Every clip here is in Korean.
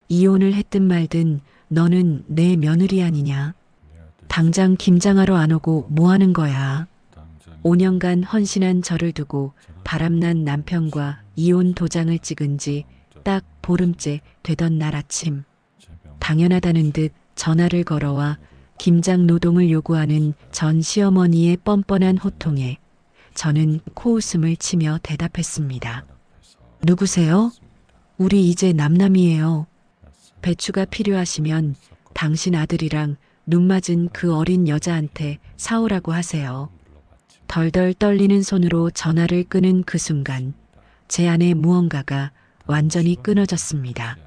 이혼을 했든 말든 너는 내 며느리 아니냐. 당장 김장하러 안 오고 뭐 하는 거야. 5년간 헌신한 저를 두고 바람난 남편과 이혼 도장을 찍은 지 딱 보름째 되던 날 아침. 당연하다는 듯 전화를 걸어와 김장 노동을 요구하는 전 시어머니의 뻔뻔한 호통에 저는 코웃음을 치며 대답했습니다. 누구세요? 우리 이제 남남이에요. 배추가 필요하시면 당신 아들이랑 눈 맞은 그 어린 여자한테 사오라고 하세요. 덜덜 떨리는 손으로 전화를 끄는 그 순간 제 안에 무언가가 완전히 끊어졌습니다.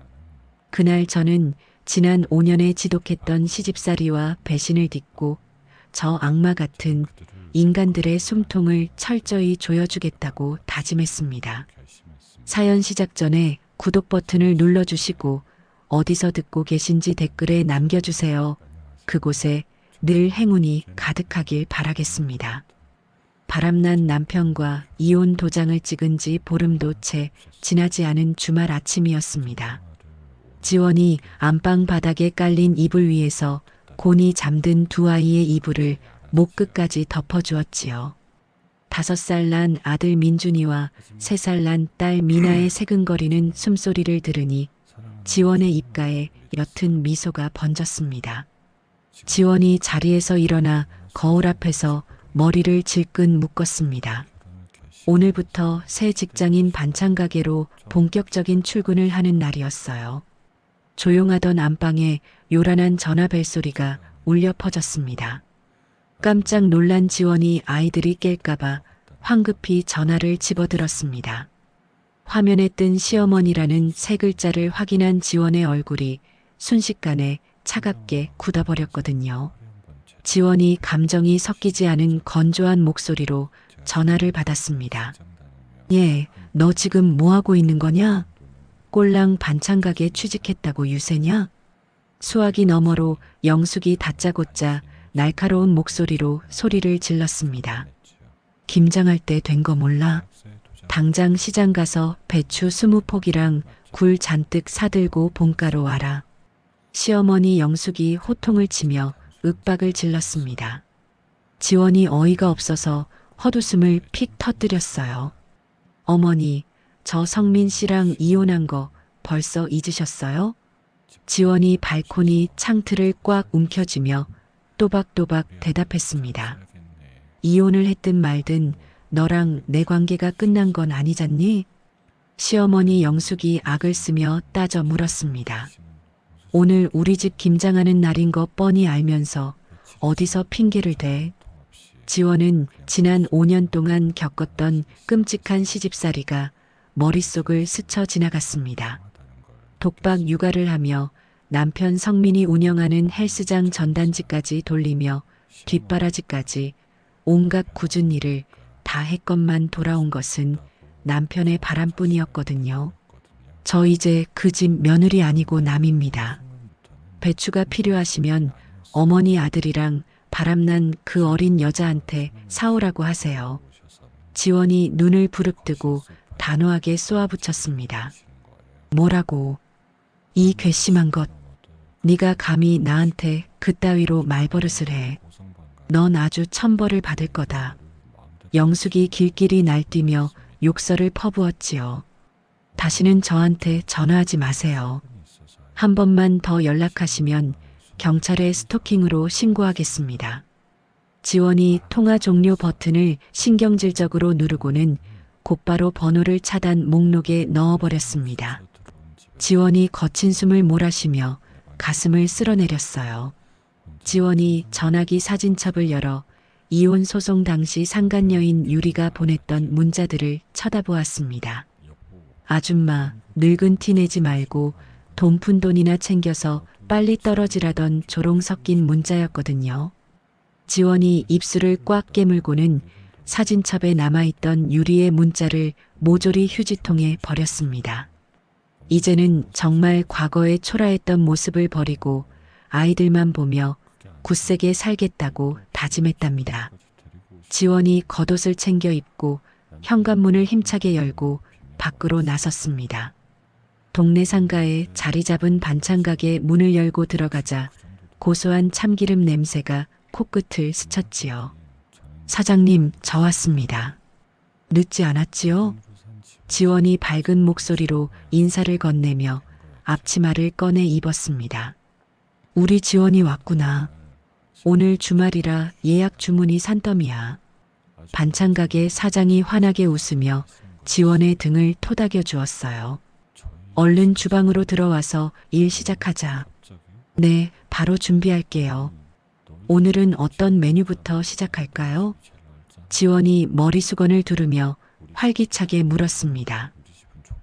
그날 저는 지난 5년에 지독했던 시집살이와 배신을 딛고 저 악마 같은 인간들의 숨통을 철저히 조여주겠다고 다짐했습니다. 사연 시작 전에 구독 버튼을 눌러주시고 어디서 듣고 계신지 댓글에 남겨주세요. 그곳에 늘 행운이 가득하길 바라겠습니다. 바람난 남편과 이혼 도장을 찍은 지 보름도 채 지나지 않은 주말 아침이었습니다. 지원이 안방 바닥에 깔린 이불 위에서 곤히 잠든 두 아이의 이불을 목 끝까지 덮어주었지요. 5살 난 아들 민준이와 3살 난 딸 미나의 새근거리는 숨소리를 들으니 지원의 입가에 옅은 미소가 번졌습니다. 지원이 자리에서 일어나 거울 앞에서 머리를 질끈 묶었습니다. 오늘부터 새 직장인 반찬 가게로 본격적인 출근을 하는 날이었어요. 조용하던 안방에 요란한 전화 벨소리가 울려 퍼졌습니다. 깜짝 놀란 지원이 아이들이 깰까봐 황급히 전화를 집어들었습니다. 화면에 뜬 시어머니라는 세 글자를 확인한 지원의 얼굴이 순식간에 차갑게 굳어버렸거든요. 지원이 감정이 섞이지 않은 건조한 목소리로 전화를 받았습니다. 예, 너 지금 뭐하고 있는 거냐? 꼴랑 반찬 가게 취직했다고 유세냐? 수화기 너머로 영숙이 다짜고짜 날카로운 목소리로 소리를 질렀습니다. 김장할 때 된 거 몰라? 당장 시장 가서 배추 20포기랑 굴 잔뜩 사들고 본가로 와라. 시어머니 영숙이 호통을 치며 윽박을 질렀습니다. 지원이 어이가 없어서 헛웃음을 픽 터뜨렸어요. 어머니, 저 성민 씨랑 이혼한 거 벌써 잊으셨어요? 지원이 발코니 창틀을 꽉 움켜쥐며 또박또박 대답했습니다. 이혼을 했든 말든 너랑 내 관계가 끝난 건 아니잖니? 시어머니 영숙이 악을 쓰며 따져 물었습니다. 오늘 우리 집 김장하는 날인 거 뻔히 알면서 어디서 핑계를 대? 지원은 지난 5년 동안 겪었던 끔찍한 시집살이가 머릿속을 스쳐 지나갔습니다. 독박 육아를 하며 남편 성민이 운영하는 헬스장 전단지까지 돌리며 뒷바라지까지 온갖 굳은 일을 다 했건만 돌아온 것은 남편의 바람뿐이었거든요. 저 이제 그 집 며느리 아니고 남입니다. 배추가 필요하시면 어머니 아들이랑 바람난 그 어린 여자한테 사오라고 하세요. 지원이 눈을 부릅뜨고 단호하게 쏘아붙였습니다. 뭐라고? 이 괘씸한 것. 네가 감히 나한테 그따위로 말버릇을 해. 넌 아주 천벌을 받을 거다. 영숙이 길길이 날뛰며 욕설을 퍼부었지요. 다시는 저한테 전화하지 마세요. 한 번만 더 연락하시면 경찰에 스토킹으로 신고하겠습니다. 지원이 통화 종료 버튼을 신경질적으로 누르고는 곧바로 번호를 차단 목록에 넣어버렸습니다. 지원이 거친 숨을 몰아쉬며 가슴을 쓸어내렸어요. 지원이 전화기 사진첩을 열어 이혼 소송 당시 상간녀인 유리가 보냈던 문자들을 쳐다보았습니다. 아줌마, 늙은 티 내지 말고 돈 푼 돈이나 챙겨서 빨리 떨어지라던 조롱 섞인 문자였거든요. 지원이 입술을 꽉 깨물고는 사진첩에 남아있던 유리의 문자를 모조리 휴지통에 버렸습니다. 이제는 정말 과거에 초라했던 모습을 버리고 아이들만 보며 굳세게 살겠다고 다짐했답니다. 지원이 겉옷을 챙겨 입고 현관문을 힘차게 열고 밖으로 나섰습니다. 동네 상가에 자리 잡은 반찬 가게 문을 열고 들어가자 고소한 참기름 냄새가 코끝을 스쳤지요. 사장님, 저 왔습니다. 늦지 않았지요? 지원이 밝은 목소리로 인사를 건네며 앞치마를 꺼내 입었습니다. 우리 지원이 왔구나. 오늘 주말이라 예약 주문이 산더미야. 반찬 가게 사장이 환하게 웃으며 지원의 등을 토닥여 주었어요. 얼른 주방으로 들어와서 일 시작하자. 네, 바로 준비할게요. 오늘은 어떤 메뉴부터 시작할까요? 지원이 머리수건을 두르며 활기차게 물었습니다.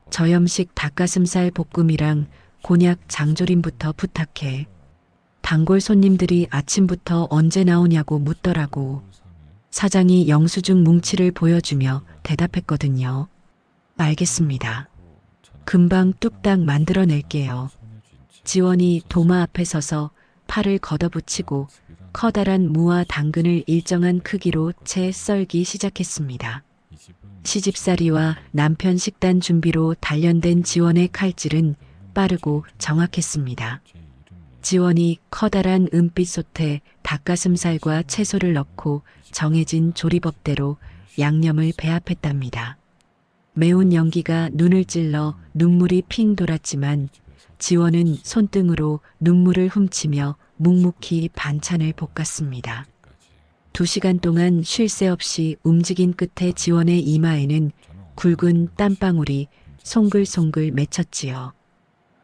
저염식 닭가슴살 볶음이랑 곤약 장조림부터 부탁해. 단골 손님들이 아침부터 언제 나오냐고 묻더라고. 사장이 영수증 뭉치를 보여주며 대답했거든요. 알겠습니다. 금방 뚝딱 만들어낼게요. 지원이 도마 앞에 서서 팔을 걷어붙이고 커다란 무와 당근을 일정한 크기로 채 썰기 시작했습니다. 시집살이와 남편 식단 준비로 단련된 지원의 칼질은 빠르고 정확했습니다. 지원이 커다란 은빛 솥에 닭가슴살과 채소를 넣고 정해진 조리법대로 양념을 배합했답니다. 매운 연기가 눈을 찔러 눈물이 핑 돌았지만 지원은 손등으로 눈물을 훔치며 묵묵히 반찬을 볶았습니다. 2시간 동안 쉴 새 없이 움직인 끝에 지원의 이마에는 굵은 땀방울이 송글송글 맺혔지요.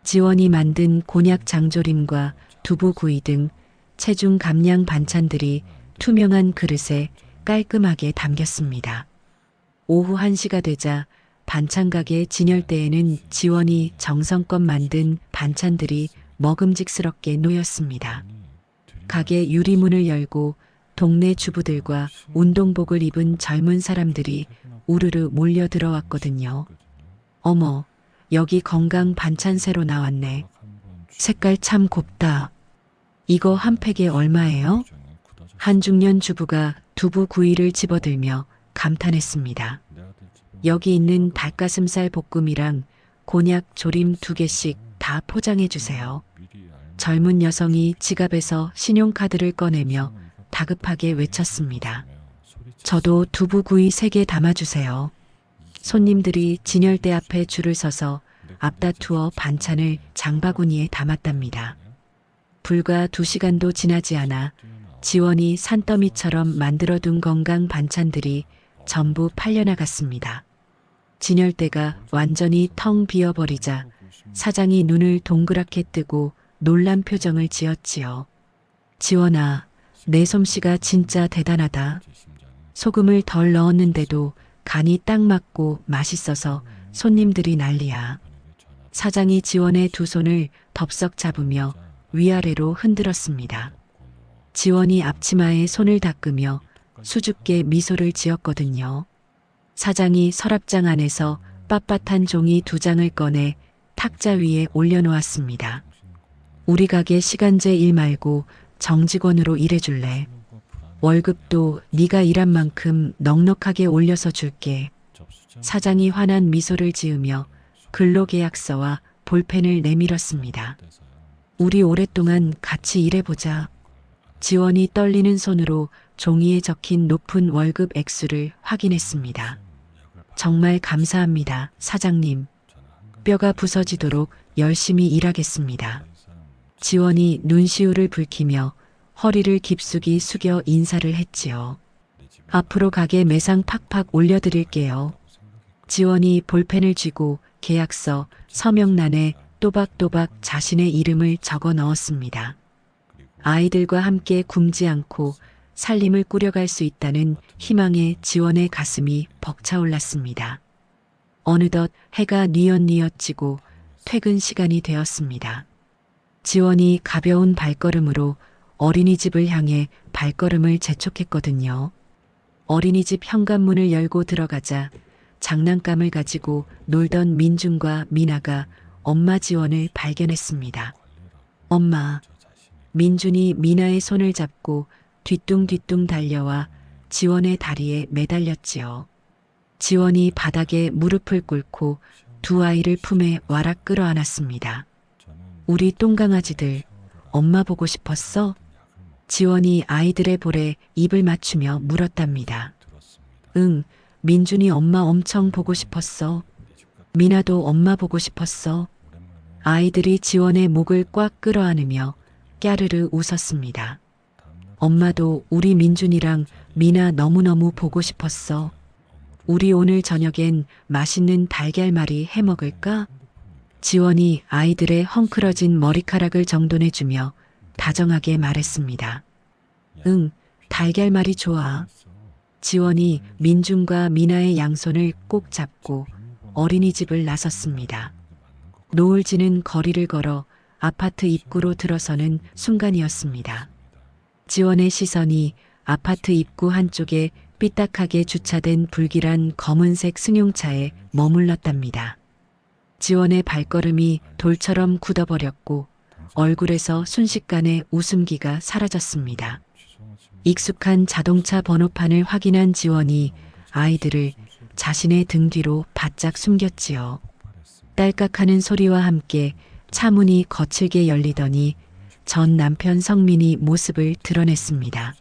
지원이 만든 곤약 장조림과 두부구이 등 체중 감량 반찬들이 투명한 그릇에 깔끔하게 담겼습니다. 오후 1시가 되자 반찬 가게 진열대에는 지원이 정성껏 만든 반찬들이 먹음직스럽게 놓였습니다. 가게 유리문을 열고 동네 주부들과 운동복을 입은 젊은 사람들이 우르르 몰려 들어왔거든요. 어머, 여기 건강 반찬 새로 나왔네. 색깔 참 곱다. 이거 한 팩에 얼마예요? 한중년 주부가 두부구이를 집어들며 감탄했습니다. 여기 있는 닭가슴살 볶음이랑 곤약 조림 2개씩 다 포장해 주세요. 젊은 여성이 지갑에서 신용카드를 꺼내며 다급하게 외쳤습니다. 저도 두부구이 3개 담아주세요. 손님들이 진열대 앞에 줄을 서서 앞다투어 반찬을 장바구니에 담았답니다. 불과 2시간도 지나지 않아 지원이 산더미처럼 만들어둔 건강 반찬들이 전부 팔려나갔습니다. 진열대가 완전히 텅 비어버리자 사장이 눈을 동그랗게 뜨고 놀란 표정을 지었지요. 지원아, 내 솜씨가 진짜 대단하다. 소금을 덜 넣었는데도 간이 딱 맞고 맛있어서 손님들이 난리야. 사장이 지원의 2 손을 덥석 잡으며 위아래로 흔들었습니다. 지원이 앞치마에 손을 닦으며 수줍게 미소를 지었거든요. 사장이 서랍장 안에서 빳빳한 종이 2장을 꺼내 탁자 위에 올려놓았습니다. 우리 가게 시간제 일 말고 정직원으로 일해줄래? 월급도 네가 일한 만큼 넉넉하게 올려서 줄게. 사장이 환한 미소를 지으며 근로계약서와 볼펜을 내밀었습니다. 우리 오랫동안 같이 일해보자. 지원이 떨리는 손으로 종이에 적힌 높은 월급 액수를 확인했습니다. 정말 감사합니다, 사장님. 뼈가 부서지도록 열심히 일하겠습니다. 지원이 눈시울을 붉히며 허리를 깊숙이 숙여 인사를 했지요. 앞으로 가게 매상 팍팍 올려드릴게요. 지원이 볼펜을 쥐고 계약서, 서명란에 또박또박 자신의 이름을 적어 넣었습니다. 아이들과 함께 굶지 않고 살림을 꾸려갈 수 있다는 희망에 지원의 가슴이 벅차올랐습니다. 어느덧 해가 뉘엿뉘엿 지고 퇴근 시간이 되었습니다. 지원이 가벼운 발걸음으로 어린이집을 향해 발걸음을 재촉했거든요. 어린이집 현관문을 열고 들어가자 장난감을 가지고 놀던 민준과 미나가 엄마 지원을 발견했습니다. 엄마. 민준이 미나의 손을 잡고 뒤뚱뒤뚱 달려와 지원의 다리에 매달렸지요. 지원이 바닥에 무릎을 꿇고 두 아이를 품에 와락 끌어안았습니다. 우리 똥강아지들, 엄마 보고 싶었어? 지원이 아이들의 볼에 입을 맞추며 물었답니다. 응, 민준이 엄마 엄청 보고 싶었어. 미나도 엄마 보고 싶었어. 아이들이 지원의 목을 꽉 끌어안으며 깨르르 웃었습니다. 엄마도 우리 민준이랑 미나 너무너무 보고 싶었어. 우리 오늘 저녁엔 맛있는 달걀말이 해 먹을까? 지원이 아이들의 헝클어진 머리카락을 정돈해주며 다정하게 말했습니다. 응, 달걀말이 좋아. 지원이 민준과 미나의 양손을 꼭 잡고 어린이집을 나섰습니다. 노을 지는 거리를 걸어 아파트 입구로 들어서는 순간이었습니다. 지원의 시선이 아파트 입구 한쪽에 삐딱하게 주차된 불길한 검은색 승용차에 머물렀답니다. 지원의 발걸음이 돌처럼 굳어버렸고 얼굴에서 순식간에 웃음기가 사라졌습니다. 익숙한 자동차 번호판을 확인한 지원이 아이들을 자신의 등 뒤로 바짝 숨겼지요. 딸깍하는 소리와 함께 차문이 거칠게 열리더니 전 남편 성민이 모습을 드러냈습니다.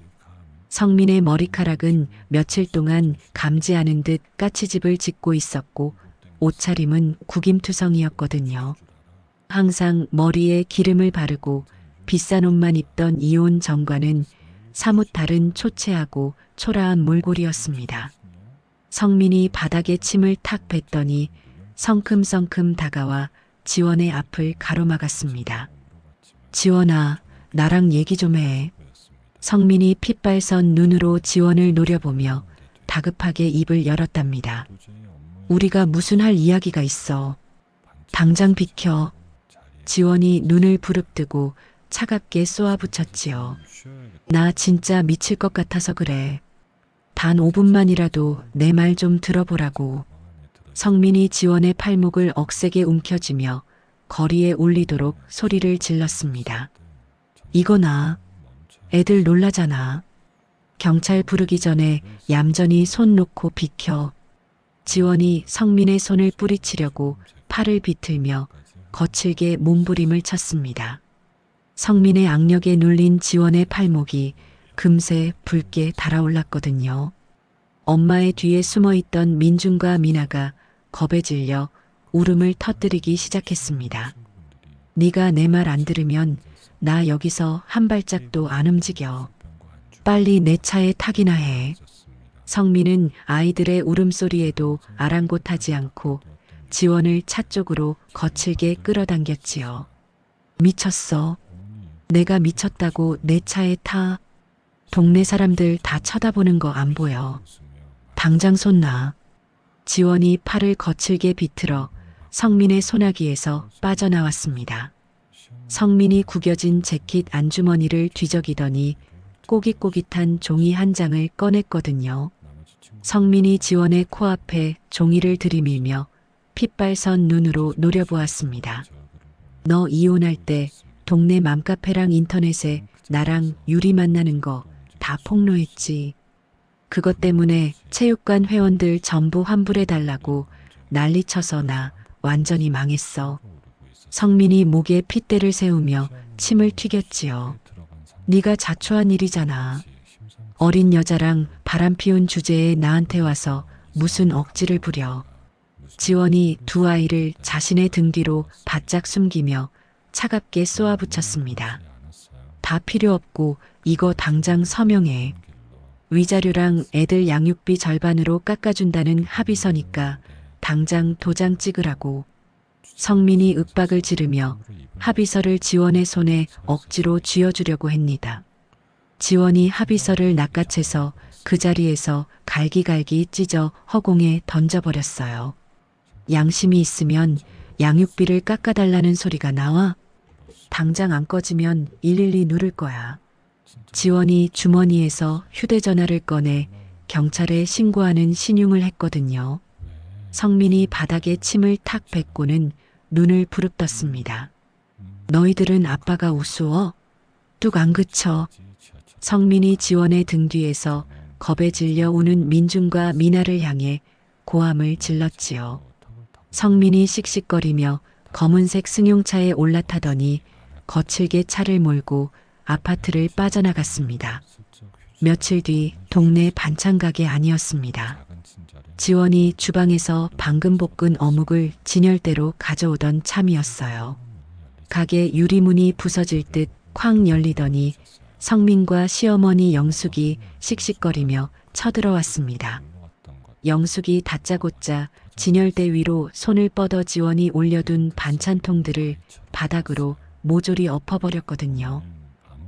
성민의 머리카락은 며칠 동안 감지 않은 듯 까치집을 짓고 있었고 옷차림은 구김투성이었거든요. 항상 머리에 기름을 바르고 비싼 옷만 입던 이혼 전과는 사뭇 다른 초췌하고 초라한 몰골이었습니다. 성민이 바닥에 침을 탁 뱉더니 성큼성큼 다가와 지원의 앞을 가로막았습니다. 지원아, 나랑 얘기 좀 해. 성민이 핏발선 눈으로 지원을 노려보며 다급하게 입을 열었답니다. 우리가 무슨 할 이야기가 있어. 당장 비켜. 지원이 눈을 부릅뜨고 차갑게 쏘아붙였지요. 나 진짜 미칠 것 같아서 그래. 단 5분만이라도 내 말 좀 들어보라고. 성민이 지원의 팔목을 억세게 움켜쥐며 거리에 올리도록 소리를 질렀습니다. 이거나 애들 놀라잖아. 경찰 부르기 전에 얌전히 손 놓고 비켜. 지원이 성민의 손을 뿌리치려고 팔을 비틀며 거칠게 몸부림을 쳤습니다. 성민의 악력에 눌린 지원의 팔목이 금세 붉게 달아올랐거든요. 엄마의 뒤에 숨어있던 민준과 미나가 겁에 질려 울음을 터뜨리기 시작했습니다. 네가 내 말 안 들으면 나 여기서 한 발짝도 안 움직여. 빨리 내 차에 타기나 해. 성민은 아이들의 울음소리에도 아랑곳하지 않고 지원을 차 쪽으로 거칠게 끌어당겼지요. 미쳤어. 내가 미쳤다고 내 차에 타. 동네 사람들 다 쳐다보는 거 안 보여. 당장 손 놔. 지원이 팔을 거칠게 비틀어 성민의 소나기에서 빠져나왔습니다. 성민이 구겨진 재킷 안주머니를 뒤적이더니 꼬깃꼬깃한 종이 한 장을 꺼냈거든요. 성민이 지원의 코앞에 종이를 들이밀며 핏발선 눈으로 노려보았습니다. 너 이혼할 때 동네 맘카페랑 인터넷에 나랑 유리 만나는 거 다 폭로했지. 그것 때문에 체육관 회원들 전부 환불해달라고 난리쳐서 나 완전히 망했어. 성민이 목에 핏대를 세우며 침을 튀겼지요. 네가 자초한 일이잖아. 어린 여자랑 바람피운 주제에 나한테 와서 무슨 억지를 부려. 지원이 두 아이를 자신의 등 뒤로 바짝 숨기며 차갑게 쏘아붙였습니다. 다 필요 없고 이거 당장 서명해. 위자료랑 애들 양육비 절반으로 깎아준다는 합의서니까 당장 도장 찍으라고. 성민이 윽박을 지르며 합의서를 지원의 손에 억지로 쥐어주려고 했니다. 지원이 합의서를 낚아채서 그 자리에서 갈기갈기 찢어 허공에 던져버렸어요. 양심이 있으면 양육비를 깎아달라는 소리가 나와? 당장 안 꺼지면 112 누를 거야. 지원이 주머니에서 휴대전화를 꺼내 경찰에 신고하는 신용을 했거든요. 성민이 바닥에 침을 탁 뱉고는 눈을 부릅떴습니다. 너희들은 아빠가 우스워? 뚝 안 그쳐. 성민이 지원의 등 뒤에서 겁에 질려 우는 민준과 미나를 향해 고함을 질렀지요. 성민이 씩씩거리며 검은색 승용차에 올라타더니 거칠게 차를 몰고 아파트를 빠져나갔습니다. 며칠 뒤 동네 반찬 가게 아니었습니다. 지원이 주방에서 방금 볶은 어묵을 진열대로 가져오던 참이었어요. 가게 유리문이 부서질 듯 쾅 열리더니 성민과 시어머니 영숙이 씩씩거리며 쳐들어왔습니다. 영숙이 다짜고짜 진열대 위로 손을 뻗어 지원이 올려둔 반찬통들을 바닥으로 모조리 엎어버렸거든요.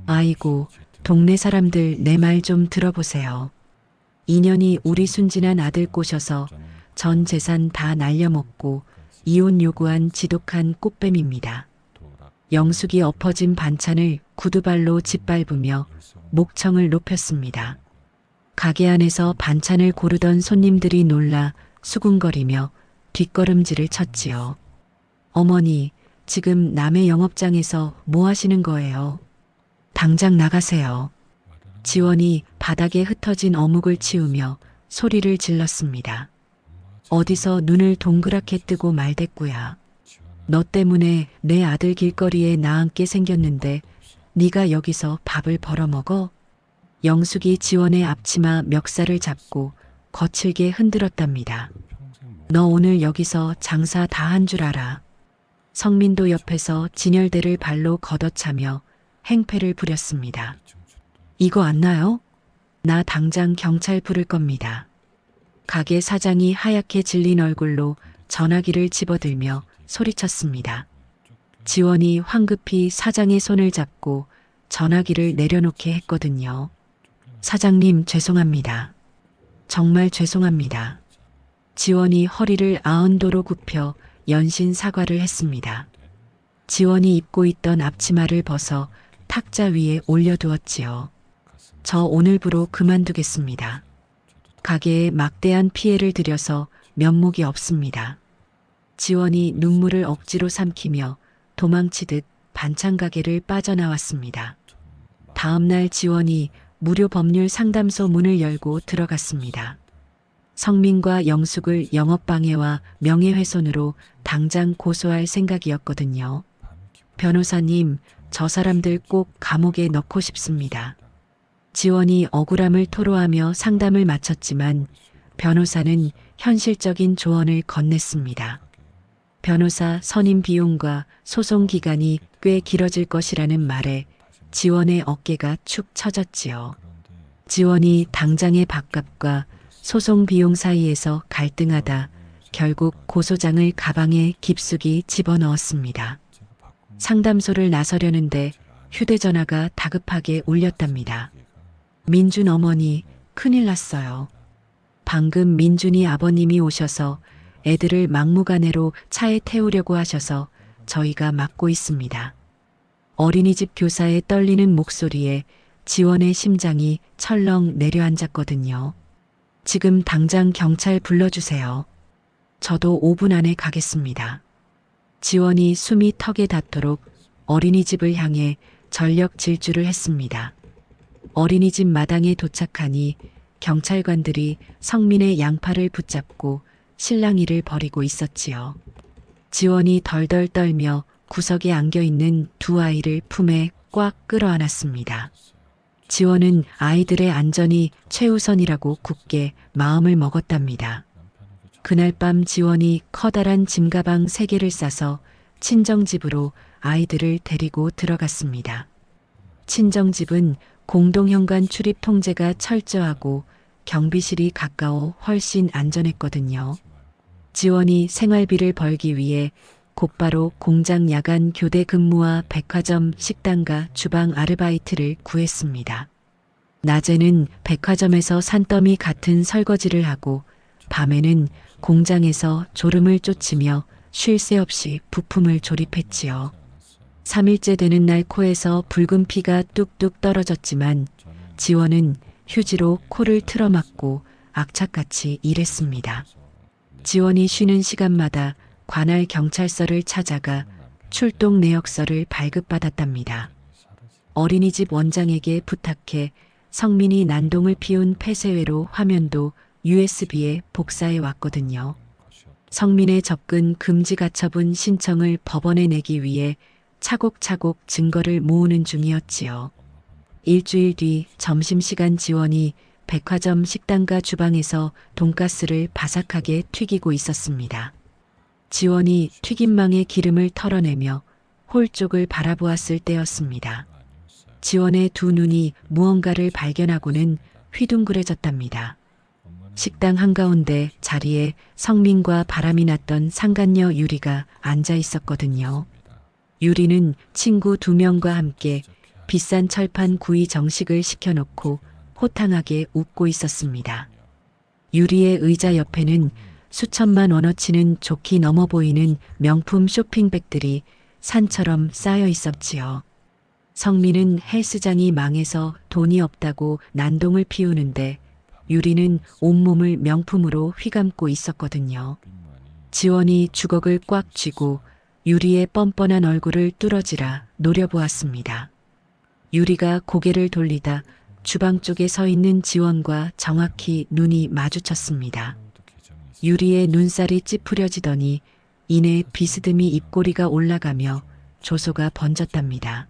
아이고, 동네 사람들 내 말 좀 들어보세요. 2년이 우리 순진한 아들 꼬셔서 전 재산 다 날려먹고 이혼 요구한 지독한 꽃뱀입니다. 영숙이 엎어진 반찬을 구두발로 짓밟으며 목청을 높였습니다. 가게 안에서 반찬을 고르던 손님들이 놀라 수군거리며 뒷걸음질을 쳤지요. 어머니, 지금 남의 영업장에서 뭐 하시는 거예요? 당장 나가세요. 지원이 바닥에 흩어진 어묵을 치우며 소리를 질렀습니다. 어디서 눈을 동그랗게 뜨고 말댔구야. 너 때문에 내 아들 길거리에 나앉게 생겼는데 네가 여기서 밥을 벌어먹어? 영숙이 지원의 앞치마 멱살을 잡고 거칠게 흔들었답니다. 너 오늘 여기서 장사 다 한 줄 알아. 성민도 옆에서 진열대를 발로 걷어차며 행패를 부렸습니다. 이거 안 나요? 나 당장 경찰 부를 겁니다. 가게 사장이 하얗게 질린 얼굴로 전화기를 집어들며 소리쳤습니다. 지원이 황급히 사장의 손을 잡고 전화기를 내려놓게 했거든요. 사장님 죄송합니다. 정말 죄송합니다. 지원이 허리를 아흔도로 굽혀 연신 사과를 했습니다. 지원이 입고 있던 앞치마를 벗어 탁자 위에 올려두었지요. 저 오늘부로 그만두겠습니다. 가게에 막대한 피해를 들여서 면목이 없습니다. 지원이 눈물을 억지로 삼키며 도망치듯 반찬 가게를 빠져나왔습니다. 다음 날 지원이 무료 법률 상담소 문을 열고 들어갔습니다. 성민과 영숙을 영업방해와 명예훼손으로 당장 고소할 생각이었거든요. 변호사님, 저 사람들 꼭 감옥에 넣고 싶습니다. 지원이 억울함을 토로하며 상담을 마쳤지만 변호사는 현실적인 조언을 건넸습니다. 변호사 선임 비용과 소송 기간이 꽤 길어질 것이라는 말에 지원의 어깨가 축 처졌지요. 지원이 당장의 밥값과 소송 비용 사이에서 갈등하다 결국 고소장을 가방에 깊숙이 집어넣었습니다. 상담소를 나서려는데 휴대전화가 다급하게 울렸답니다. 민준 어머니, 큰일 났어요. 방금 민준이 아버님이 오셔서 애들을 막무가내로 차에 태우려고 하셔서 저희가 막고 있습니다. 어린이집 교사의 떨리는 목소리에 지원의 심장이 철렁 내려앉았거든요. 지금 당장 경찰 불러주세요. 저도 5분 안에 가겠습니다. 지원이 숨이 턱에 닿도록 어린이집을 향해 전력 질주를 했습니다. 어린이집 마당에 도착하니 경찰관들이 성민의 양팔을 붙잡고 실랑이를 벌이고 있었지요. 지원이 덜덜 떨며 구석에 안겨있는 두 아이를 품에 꽉 끌어안았습니다. 지원은 아이들의 안전이 최우선이라고 굳게 마음을 먹었답니다. 그날 밤 지원이 커다란 짐가방 3개를 싸서 친정집으로 아이들을 데리고 들어갔습니다. 친정집은 공동현관 출입 통제가 철저하고 경비실이 가까워 훨씬 안전했거든요. 지원이 생활비를 벌기 위해 곧바로 공장 야간 교대 근무와 백화점 식당가 주방 아르바이트를 구했습니다. 낮에는 백화점에서 산더미 같은 설거지를 하고 밤에는 공장에서 졸음을 쫓으며 쉴 새 없이 부품을 조립했지요. 3일째 되는 날 코에서 붉은 피가 뚝뚝 떨어졌지만 지원은 휴지로 코를 틀어막고 악착같이 일했습니다. 지원이 쉬는 시간마다 관할 경찰서를 찾아가 출동 내역서를 발급받았답니다. 어린이집 원장에게 부탁해 성민이 난동을 피운 폐쇄회로 화면도 USB에 복사해 왔거든요. 성민의 접근 금지 가처분 신청을 법원에 내기 위해 차곡차곡 증거를 모으는 중이었지요. 일주일 뒤 점심시간 지원이 백화점 식당가 주방에서 돈가스를 바삭하게 튀기고 있었습니다. 지원이 튀김망에 기름을 털어내며 홀 쪽을 바라보았을 때였습니다. 지원의 두 눈이 무언가를 발견하고는 휘둥그레졌답니다. 식당 한가운데 자리에 성민과 바람이 났던 상간녀 유리가 앉아 있었거든요. 유리는 친구 2명과 함께 비싼 철판 구이 정식을 시켜놓고 호탕하게 웃고 있었습니다. 유리의 의자 옆에는 수천만 원어치는 좋게 넘어 보이는 명품 쇼핑백들이 산처럼 쌓여 있었지요. 성민은 헬스장이 망해서 돈이 없다고 난동을 피우는데 유리는 온몸을 명품으로 휘감고 있었거든요. 지원이 주걱을 꽉 쥐고 유리의 뻔뻔한 얼굴을 뚫어지라 노려보았습니다. 유리가 고개를 돌리다 주방 쪽에 서 있는 지원과 정확히 눈이 마주쳤습니다. 유리의 눈살이 찌푸려지더니 이내 비스듬히 입꼬리가 올라가며 조소가 번졌답니다.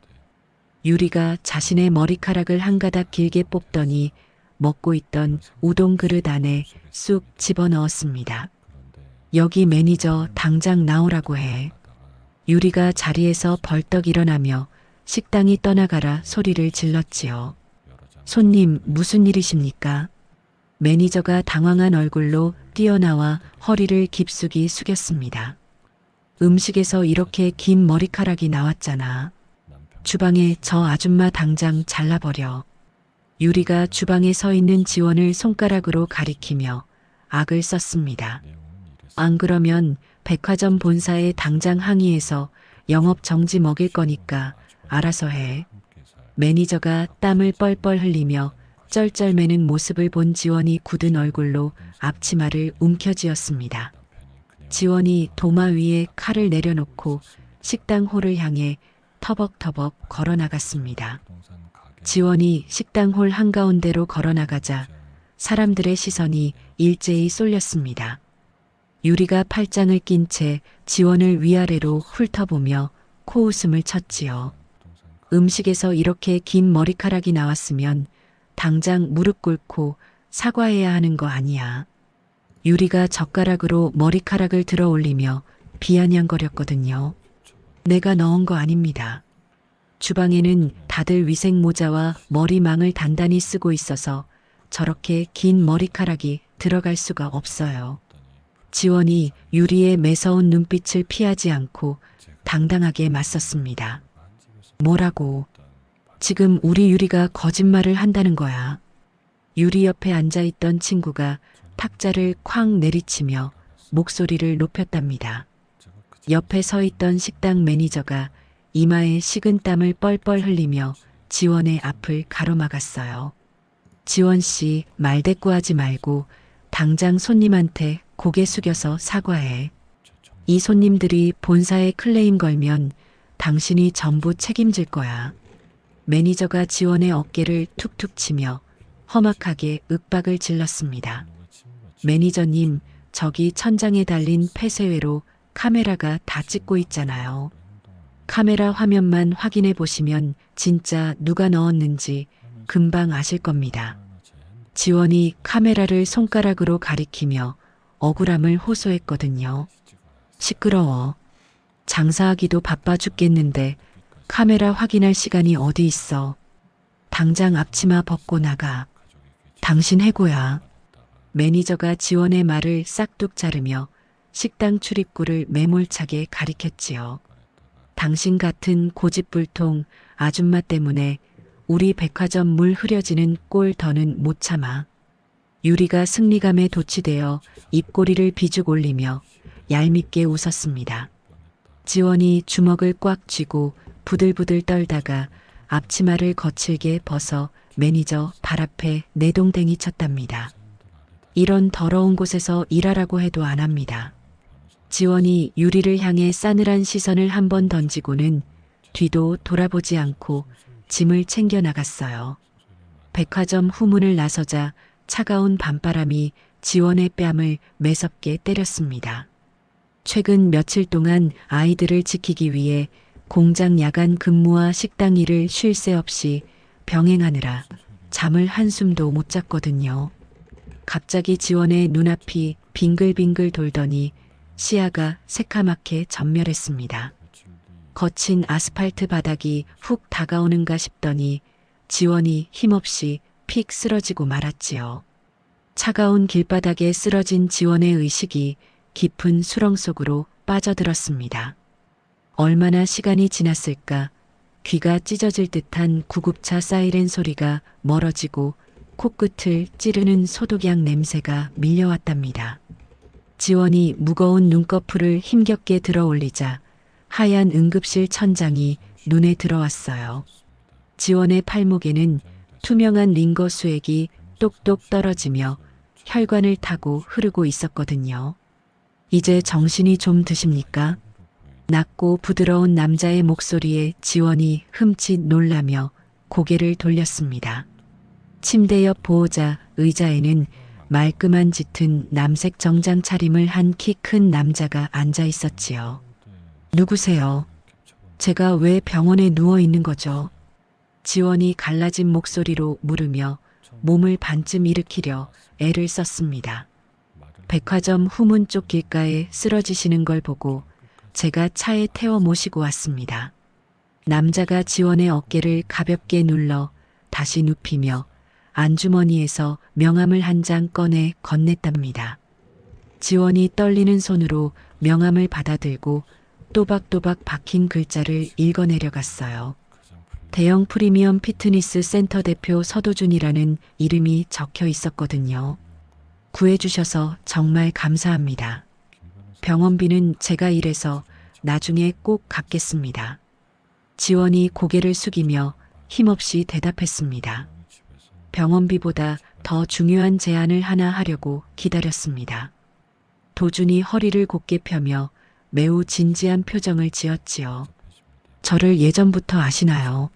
유리가 자신의 머리카락을 한 가닥 길게 뽑더니 먹고 있던 우동 그릇 안에 쑥 집어넣었습니다. 여기 매니저 당장 나오라고 해. 유리가 자리에서 벌떡 일어나며 식당이 떠나가라 소리를 질렀지요. 손님 무슨 일이십니까? 매니저가 당황한 얼굴로 뛰어나와 허리를 깊숙이 숙였습니다. 음식에서 이렇게 긴 머리카락이 나왔잖아. 주방에 저 아줌마 당장 잘라버려. 유리가 주방에 서 있는 지원을 손가락으로 가리키며 악을 썼습니다. 안 그러면 백화점 본사에 당장 항의해서 영업 정지 먹일 거니까 알아서 해. 매니저가 땀을 뻘뻘 흘리며 쩔쩔매는 모습을 본 지원이 굳은 얼굴로 앞치마를 움켜쥐었습니다. 지원이 도마 위에 칼을 내려놓고 식당 홀을 향해 터벅터벅 걸어나갔습니다. 지원이 식당 홀 한가운데로 걸어나가자 사람들의 시선이 일제히 쏠렸습니다. 유리가 팔짱을 낀 채 지원을 위아래로 훑어보며 코웃음을 쳤지요. 음식에서 이렇게 긴 머리카락이 나왔으면 당장 무릎 꿇고 사과해야 하는 거 아니야. 유리가 젓가락으로 머리카락을 들어 올리며 비아냥거렸거든요. 내가 넣은 거 아닙니다. 주방에는 다들 위생 모자와 머리망을 단단히 쓰고 있어서 저렇게 긴 머리카락이 들어갈 수가 없어요. 지원이 유리의 매서운 눈빛을 피하지 않고 당당하게 맞섰습니다. 뭐라고? 지금 우리 유리가 거짓말을 한다는 거야. 유리 옆에 앉아있던 친구가 탁자를 쾅 내리치며 목소리를 높였답니다. 옆에 서 있던 식당 매니저가 이마에 식은 땀을 뻘뻘 흘리며 지원의 앞을 가로막았어요. 지원 씨, 말대꾸하지 말고 당장 손님한테 고개 숙여서 사과해. 이 손님들이 본사에 클레임 걸면 당신이 전부 책임질 거야. 매니저가 지원의 어깨를 툭툭 치며 험악하게 윽박을 질렀습니다. 매니저님, 저기 천장에 달린 폐쇄회로 카메라가 다 찍고 있잖아요. 카메라 화면만 확인해 보시면 진짜 누가 넣었는지 금방 아실 겁니다. 지원이 카메라를 손가락으로 가리키며 억울함을 호소했거든요. 시끄러워. 장사하기도 바빠 죽겠는데 카메라 확인할 시간이 어디 있어. 당장 앞치마 벗고 나가. 당신 해고야. 매니저가 지원의 말을 싹둑 자르며 식당 출입구를 매몰차게 가리켰지요. 당신 같은 고집불통 아줌마 때문에 우리 백화점 물 흐려지는 꼴 더는 못 참아. 유리가 승리감에 도취되어 입꼬리를 비죽 올리며 얄밉게 웃었습니다. 지원이 주먹을 꽉 쥐고 부들부들 떨다가 앞치마를 거칠게 벗어 매니저 발 앞에 내동댕이 쳤답니다. 이런 더러운 곳에서 일하라고 해도 안 합니다. 지원이 유리를 향해 싸늘한 시선을 한 번 던지고는 뒤도 돌아보지 않고 짐을 챙겨 나갔어요. 백화점 후문을 나서자 차가운 밤바람이 지원의 뺨을 매섭게 때렸습니다. 최근 며칠 동안 아이들을 지키기 위해 공장 야간 근무와 식당 일을 쉴 새 없이 병행하느라 잠을 한숨도 못 잤거든요. 갑자기 지원의 눈앞이 빙글빙글 돌더니 시야가 새카맣게 전멸했습니다. 거친 아스팔트 바닥이 훅 다가오는가 싶더니 지원이 힘없이 픽 쓰러지고 말았지요. 차가운 길바닥에 쓰러진 지원의 의식이 깊은 수렁 속으로 빠져들었습니다. 얼마나 시간이 지났을까 귀가 찢어질 듯한 구급차 사이렌 소리가 멀어지고 코끝을 찌르는 소독약 냄새가 밀려왔답니다. 지원이 무거운 눈꺼풀을 힘겹게 들어 올리자 하얀 응급실 천장이 눈에 들어왔어요. 지원의 팔목에는 투명한 링거 수액이 똑똑 떨어지며 혈관을 타고 흐르고 있었거든요. 이제 정신이 좀 드십니까? 낮고 부드러운 남자의 목소리에 지원이 흠칫 놀라며 고개를 돌렸습니다. 침대 옆 보호자 의자에는 말끔한 짙은 남색 정장 차림을 한 키 큰 남자가 앉아 있었지요. 누구세요? 제가 왜 병원에 누워 있는 거죠? 지원이 갈라진 목소리로 물으며 몸을 반쯤 일으키려 애를 썼습니다. 백화점 후문 쪽 길가에 쓰러지시는 걸 보고 제가 차에 태워 모시고 왔습니다. 남자가 지원의 어깨를 가볍게 눌러 다시 눕히며 안주머니에서 명함을 한 장 꺼내 건넸답니다. 지원이 떨리는 손으로 명함을 받아들고 또박또박 박힌 글자를 읽어내려갔어요. 대형 프리미엄 피트니스 센터 대표 서도준이라는 이름이 적혀 있었거든요. 구해주셔서 정말 감사합니다. 병원비는 제가 일해서 나중에 꼭 갚겠습니다. 지원이 고개를 숙이며 힘없이 대답했습니다. 병원비보다 더 중요한 제안을 하나 하려고 기다렸습니다. 도준이 허리를 곧게 펴며 매우 진지한 표정을 지었지요. 저를 예전부터 아시나요?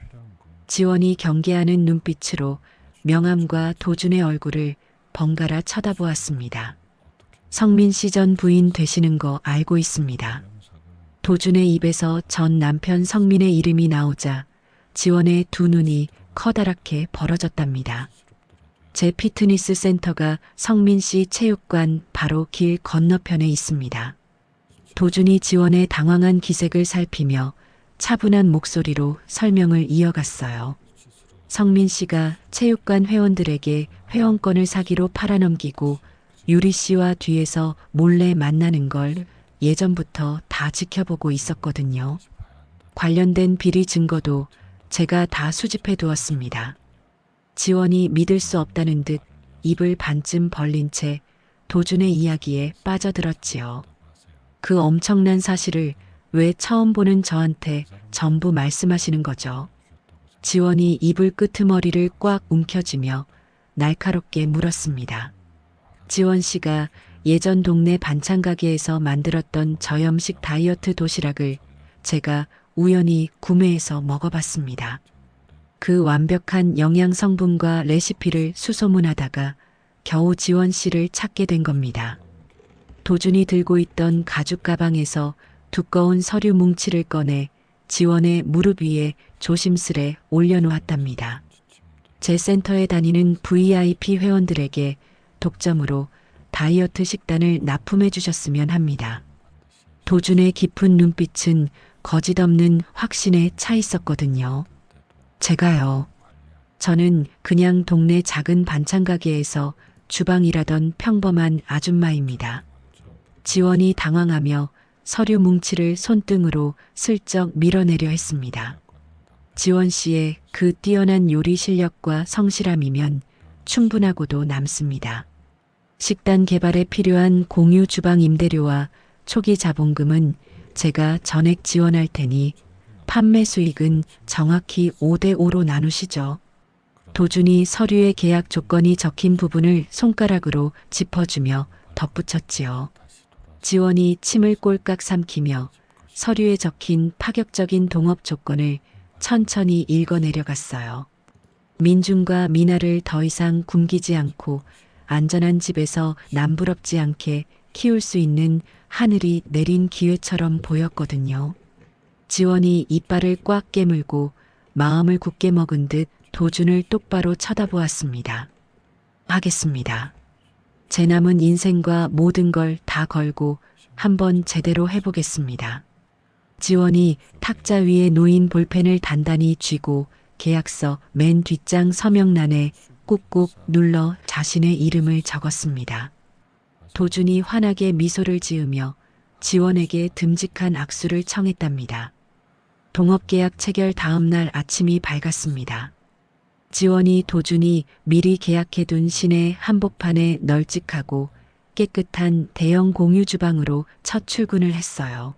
지원이 경계하는 눈빛으로 명함과 도준의 얼굴을 번갈아 쳐다보았습니다. 성민 씨 전 부인 되시는 거 알고 있습니다. 도준의 입에서 전 남편 성민의 이름이 나오자 지원의 두 눈이 커다랗게 벌어졌답니다. 제 피트니스 센터가 성민 씨 체육관 바로 길 건너편에 있습니다. 도준이 지원의 당황한 기색을 살피며 차분한 목소리로 설명을 이어갔어요. 성민 씨가 체육관 회원들에게 회원권을 사기로 팔아넘기고 유리 씨와 뒤에서 몰래 만나는 걸 예전부터 다 지켜보고 있었거든요. 관련된 비리 증거도 제가 다 수집해 두었습니다. 지원이 믿을 수 없다는 듯 입을 반쯤 벌린 채 도준의 이야기에 빠져들었지요. 그 엄청난 사실을 왜 처음 보는 저한테 전부 말씀하시는 거죠? 지원이 이불 끄트머리를 꽉 움켜쥐며 날카롭게 물었습니다. 지원 씨가 예전 동네 반찬 가게에서 만들었던 저염식 다이어트 도시락을 제가 우연히 구매해서 먹어봤습니다. 그 완벽한 영양 성분과 레시피를 수소문하다가 겨우 지원 씨를 찾게 된 겁니다. 도준이 들고 있던 가죽 가방에서 두꺼운 서류 뭉치를 꺼내 지원의 무릎 위에 조심스레 올려놓았답니다. 제 센터에 다니는 VIP 회원들에게 독점으로 다이어트 식단을 납품해 주셨으면 합니다. 도준의 깊은 눈빛은 거짓없는 확신에 차 있었거든요. 제가요. 저는 그냥 동네 작은 반찬 가게에서 주방 일하던 평범한 아줌마입니다. 지원이 당황하며 서류 뭉치를 손등으로 슬쩍 밀어내려 했습니다. 지원 씨의 그 뛰어난 요리 실력과 성실함이면 충분하고도 남습니다. 식단 개발에 필요한 공유 주방 임대료와 초기 자본금은 제가 전액 지원할 테니 판매 수익은 정확히 5대5로 나누시죠. 도준이 서류의 계약 조건이 적힌 부분을 손가락으로 짚어주며 덧붙였지요. 지원이 침을 꼴깍 삼키며 서류에 적힌 파격적인 동업 조건을 천천히 읽어내려갔어요. 민중과 미나를 더 이상 굶기지 않고 안전한 집에서 남부럽지 않게 키울 수 있는 하늘이 내린 기회처럼 보였거든요. 지원이 이빨을 꽉 깨물고 마음을 굳게 먹은 듯 도준을 똑바로 쳐다보았습니다. 하겠습니다. 제 남은 인생과 모든 걸 다 걸고 한번 제대로 해보겠습니다. 지원이 탁자 위에 놓인 볼펜을 단단히 쥐고 계약서 맨 뒷장 서명란에 꾹꾹 눌러 자신의 이름을 적었습니다. 도준이 환하게 미소를 지으며 지원에게 듬직한 악수를 청했답니다. 동업계약 체결 다음 날 아침이 밝았습니다. 지원이 도준이 미리 계약해둔 시내 한복판에 널찍하고 깨끗한 대형 공유 주방으로 첫 출근을 했어요.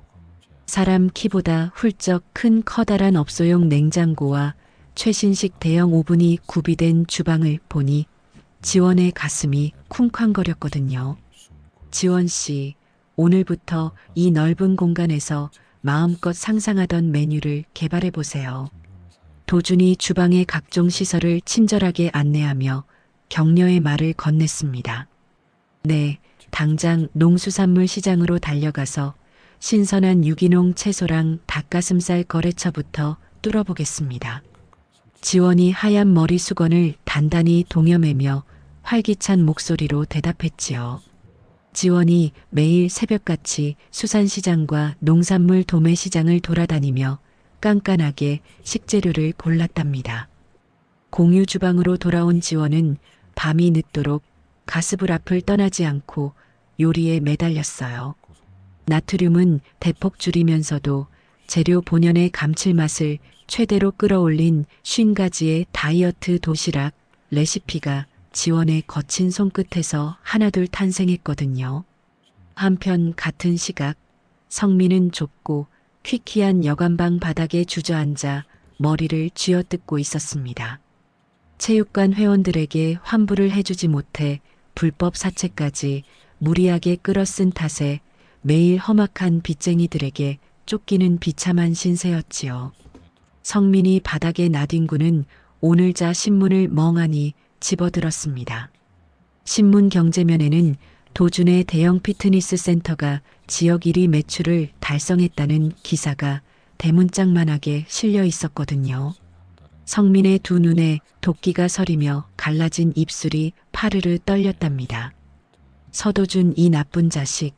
사람 키보다 훌쩍 큰 커다란 업소용 냉장고와 최신식 대형 오븐이 구비된 주방을 보니 지원의 가슴이 쿵쾅거렸거든요. 지원 씨, 오늘부터 이 넓은 공간에서 마음껏 상상하던 메뉴를 개발해 보세요. 도준이 주방의 각종 시설을 친절하게 안내하며 격려의 말을 건넸습니다. 네, 당장 농수산물 시장으로 달려가서 신선한 유기농 채소랑 닭가슴살 거래처부터 뚫어보겠습니다. 지원이 하얀 머리 수건을 단단히 동여매며 활기찬 목소리로 대답했지요. 지원이 매일 새벽같이 수산시장과 농산물 도매시장을 돌아다니며 깐깐하게 식재료를 골랐답니다. 공유 주방으로 돌아온 지원은 밤이 늦도록 가스불 앞을 떠나지 않고 요리에 매달렸어요. 나트륨은 대폭 줄이면서도 재료 본연의 감칠맛을 최대로 끌어올린 50가지의 다이어트 도시락 레시피가 지원의 거친 손끝에서 하나둘 탄생했거든요. 한편 같은 시각 성민은 좁고 퀴퀴한 여관방 바닥에 주저앉아 머리를 쥐어뜯고 있었습니다. 체육관 회원들에게 환불을 해주지 못해 불법 사채까지 무리하게 끌어쓴 탓에 매일 험악한 빚쟁이들에게 쫓기는 비참한 신세였지요. 성민이 바닥에 나뒹구는 오늘자 신문을 멍하니 집어들었습니다. 신문 경제면에는 도준의 대형 피트니스 센터가 지역 1위 매출을 달성했다는 기사가 대문짝만하게 실려 있었거든요. 성민의 두 눈에 도끼가 서리며 갈라진 입술이 파르르 떨렸답니다. 서도준 이 나쁜 자식,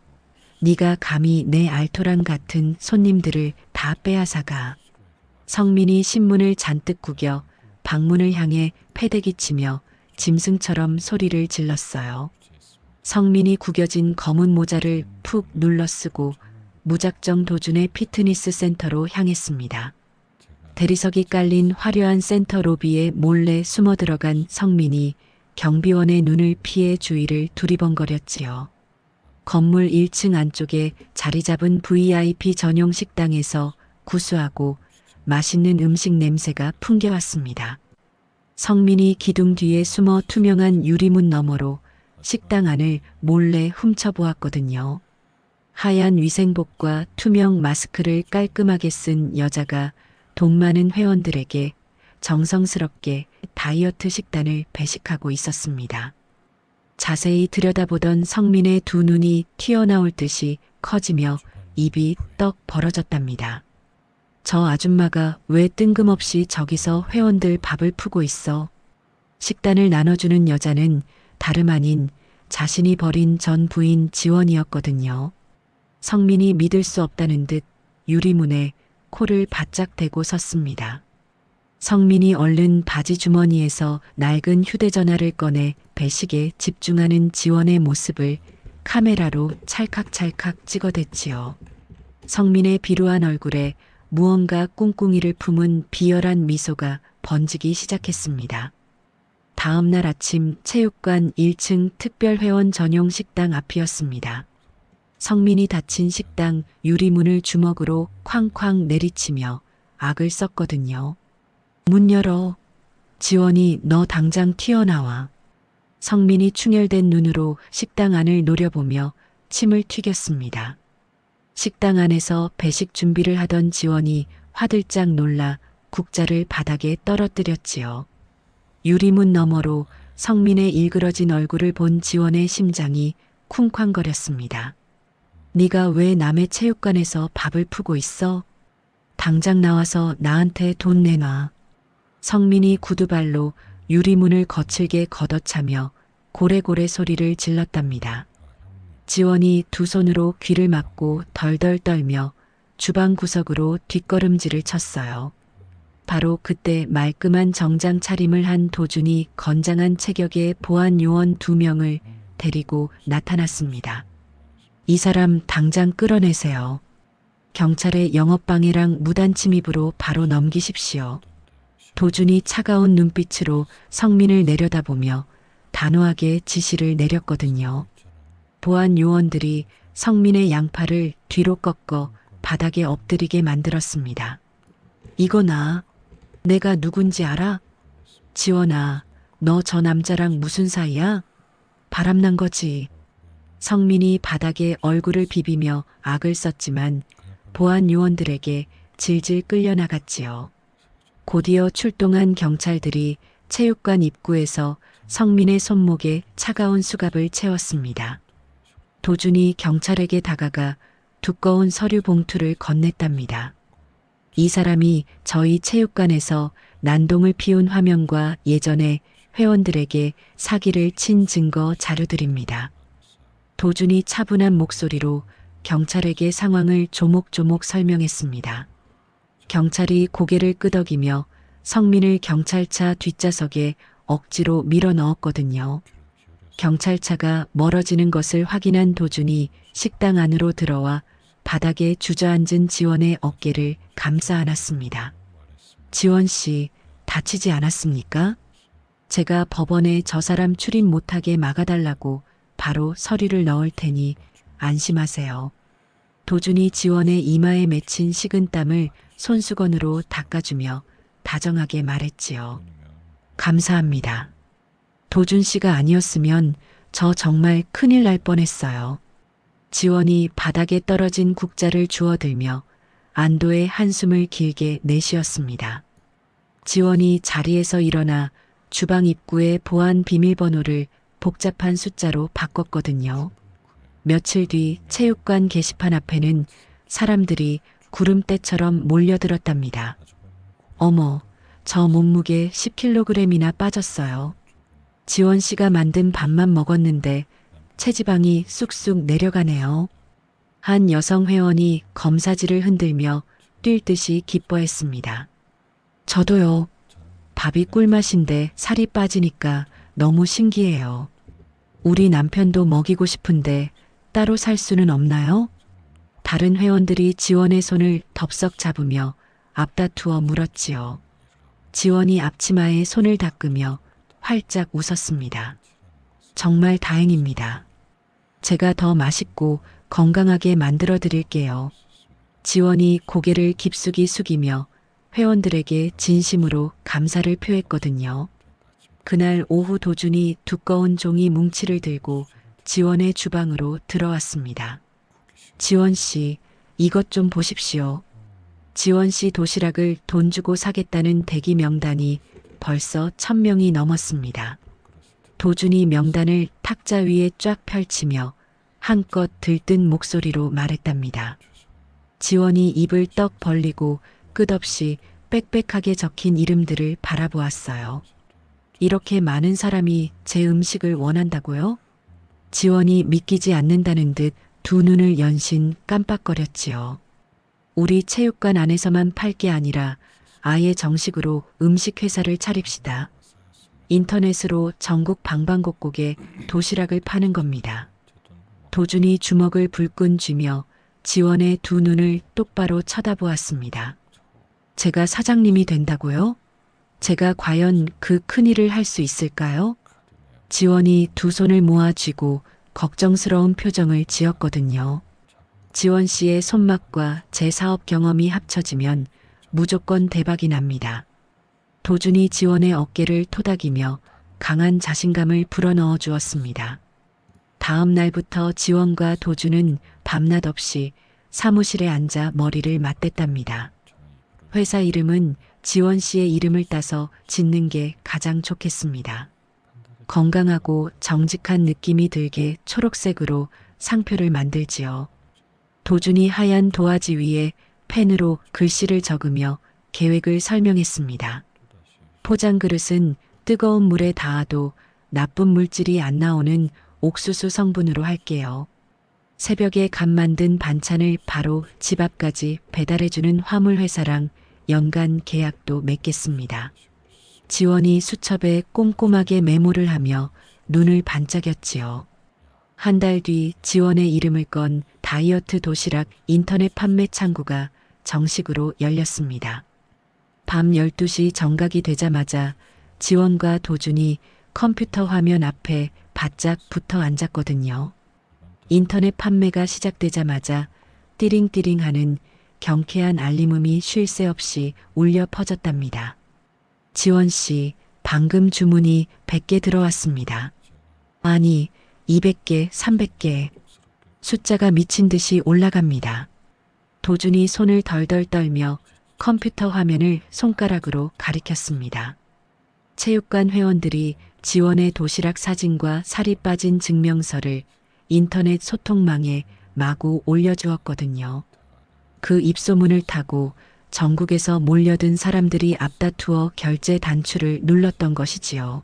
네가 감히 내 알토란 같은 손님들을 다 빼앗아가. 성민이 신문을 잔뜩 구겨 방문을 향해 패대기치며 짐승처럼 소리를 질렀어요. 성민이 구겨진 검은 모자를 푹 눌러쓰고 무작정 도준의 피트니스 센터로 향했습니다. 대리석이 깔린 화려한 센터 로비에 몰래 숨어 들어간 성민이 경비원의 눈을 피해 주위를 두리번거렸지요. 건물 1층 안쪽에 자리 잡은 VIP 전용 식당에서 구수하고 맛있는 음식 냄새가 풍겨왔습니다. 성민이 기둥 뒤에 숨어 투명한 유리문 너머로 식당 안을 몰래 훔쳐보았거든요. 하얀 위생복과 투명 마스크를 깔끔하게 쓴 여자가 돈 많은 회원들에게 정성스럽게 다이어트 식단을 배식하고 있었습니다. 자세히 들여다보던 성민의 두 눈이 튀어나올 듯이 커지며 입이 떡 벌어졌답니다. 저 아줌마가 왜 뜬금없이 저기서 회원들 밥을 푸고 있어? 식단을 나눠주는 여자는 다름 아닌 자신이 버린 전 부인 지원이었거든요. 성민이 믿을 수 없다는 듯 유리문에 코를 바짝 대고 섰습니다. 성민이 얼른 바지 주머니에서 낡은 휴대전화를 꺼내 배식에 집중하는 지원의 모습을 카메라로 찰칵찰칵 찍어댔지요. 성민의 비루한 얼굴에 무언가 꿍꿍이를 품은 비열한 미소가 번지기 시작했습니다. 다음 날 아침 체육관 1층 특별회원 전용 식당 앞이었습니다. 성민이 닫힌 식당 유리문을 주먹으로 쾅쾅 내리치며 악을 썼거든요. 문 열어. 지원이 너 당장 튀어나와. 성민이 충혈된 눈으로 식당 안을 노려보며 침을 튀겼습니다. 식당 안에서 배식 준비를 하던 지원이 화들짝 놀라 국자를 바닥에 떨어뜨렸지요. 유리문 너머로 성민의 일그러진 얼굴을 본 지원의 심장이 쿵쾅거렸습니다. 네가 왜 남의 체육관에서 밥을 푸고 있어? 당장 나와서 나한테 돈 내놔. 성민이 구두발로 유리문을 거칠게 걷어차며 고래고래 소리를 질렀답니다. 지원이 두 손으로 귀를 막고 덜덜 떨며 주방 구석으로 뒷걸음질을 쳤어요. 바로 그때 말끔한 정장 차림을 한 도준이 건장한 체격의 보안 요원 2명을 데리고 나타났습니다. 이 사람 당장 끌어내세요. 경찰의 영업방해랑 무단 침입으로 바로 넘기십시오. 도준이 차가운 눈빛으로 성민을 내려다보며 단호하게 지시를 내렸거든요. 보안 요원들이 성민의 양팔을 뒤로 꺾어 바닥에 엎드리게 만들었습니다. 이거나 내가 누군지 알아? 지원아, 너 저 남자랑 무슨 사이야? 바람난 거지. 성민이 바닥에 얼굴을 비비며 악을 썼지만 보안 요원들에게 질질 끌려나갔지요. 곧이어 출동한 경찰들이 체육관 입구에서 성민의 손목에 차가운 수갑을 채웠습니다. 도준이 경찰에게 다가가 두꺼운 서류 봉투를 건넸답니다. 이 사람이 저희 체육관에서 난동을 피운 화면과 예전에 회원들에게 사기를 친 증거 자료들입니다. 도준이 차분한 목소리로 경찰에게 상황을 조목조목 설명했습니다. 경찰이 고개를 끄덕이며 성민을 경찰차 뒷좌석에 억지로 밀어 넣었거든요. 경찰차가 멀어지는 것을 확인한 도준이 식당 안으로 들어와 바닥에 주저앉은 지원의 어깨를 감싸 안았습니다. 지원 씨, 다치지 않았습니까? 제가 법원에 저 사람 출입 못하게 막아달라고 바로 서류를 넣을 테니 안심하세요. 도준이 지원의 이마에 맺힌 식은땀을 손수건으로 닦아주며 다정하게 말했지요. 감사합니다. 도준 씨가 아니었으면 저 정말 큰일 날 뻔했어요. 지원이 바닥에 떨어진 국자를 주워들며 안도의 한숨을 길게 내쉬었습니다. 지원이 자리에서 일어나 주방 입구의 보안 비밀번호를 복잡한 숫자로 바꿨거든요. 며칠 뒤 체육관 게시판 앞에는 사람들이 구름대처럼 몰려들었답니다. 어머, 저 몸무게 10kg이나 빠졌어요. 지원 씨가 만든 밥만 먹었는데 체지방이 쑥쑥 내려가네요. 한 여성 회원이 검사지를 흔들며 뛸 듯이 기뻐했습니다. 저도요. 밥이 꿀맛인데 살이 빠지니까 너무 신기해요. 우리 남편도 먹이고 싶은데 따로 살 수는 없나요? 다른 회원들이 지원의 손을 덥석 잡으며 앞다투어 물었지요. 지원이 앞치마에 손을 닦으며 활짝 웃었습니다. 정말 다행입니다. 제가 더 맛있고 건강하게 만들어 드릴게요. 지원이 고개를 깊숙이 숙이며 회원들에게 진심으로 감사를 표했거든요. 그날 오후 도준이 두꺼운 종이 뭉치를 들고 지원의 주방으로 들어왔습니다. 지원 씨, 이것 좀 보십시오. 지원 씨 도시락을 돈 주고 사겠다는 대기 명단이 벌써 1000명이 넘었습니다. 도준이 명단을 탁자 위에 쫙 펼치며 한껏 들뜬 목소리로 말했답니다. 지원이 입을 떡 벌리고 끝없이 빽빽하게 적힌 이름들을 바라보았어요. 이렇게 많은 사람이 제 음식을 원한다고요? 지원이 믿기지 않는다는 듯 두 눈을 연신 깜빡거렸지요. 우리 체육관 안에서만 팔 게 아니라 아예 정식으로 음식 회사를 차립시다. 인터넷으로 전국 방방곡곡에 도시락을 파는 겁니다. 도준이 주먹을 불끈 쥐며 지원의 두 눈을 똑바로 쳐다보았습니다. 제가 사장님이 된다고요? 제가 과연 그 큰일을 할 수 있을까요? 지원이 두 손을 모아 쥐고 걱정스러운 표정을 지었거든요. 지원 씨의 손맛과 제 사업 경험이 합쳐지면 무조건 대박이 납니다. 도준이 지원의 어깨를 토닥이며 강한 자신감을 불어넣어 주었습니다. 다음 날부터 지원과 도준은 밤낮 없이 사무실에 앉아 머리를 맞댔답니다. 회사 이름은 지원 씨의 이름을 따서 짓는 게 가장 좋겠습니다. 건강하고 정직한 느낌이 들게 초록색으로 상표를 만들지요. 도준이 하얀 도화지 위에 펜으로 글씨를 적으며 계획을 설명했습니다. 포장 그릇은 뜨거운 물에 닿아도 나쁜 물질이 안 나오는 옥수수 성분으로 할게요. 새벽에 갓 만든 반찬을 바로 집 앞까지 배달해주는 화물회사랑 연간 계약도 맺겠습니다. 지원이 수첩에 꼼꼼하게 메모를 하며 눈을 반짝였지요. 한 달 뒤 지원의 이름을 건 다이어트 도시락 인터넷 판매 창구가 정식으로 열렸습니다. 밤 12시 정각이 되자마자 지원과 도준이 컴퓨터 화면 앞에 바짝 붙어 앉았거든요. 인터넷 판매가 시작되자마자 띠링띠링하는 경쾌한 알림음이 쉴 새 없이 울려 퍼졌답니다. 지원 씨, 방금 주문이 100개 들어왔습니다. 아니, 200개, 300개. 숫자가 미친 듯이 올라갑니다. 도준이 손을 덜덜 떨며 컴퓨터 화면을 손가락으로 가리켰습니다. 체육관 회원들이 지원의 도시락 사진과 살이 빠진 증명서를 인터넷 소통망에 마구 올려주었거든요. 그 입소문을 타고 전국에서 몰려든 사람들이 앞다투어 결제 단추를 눌렀던 것이지요.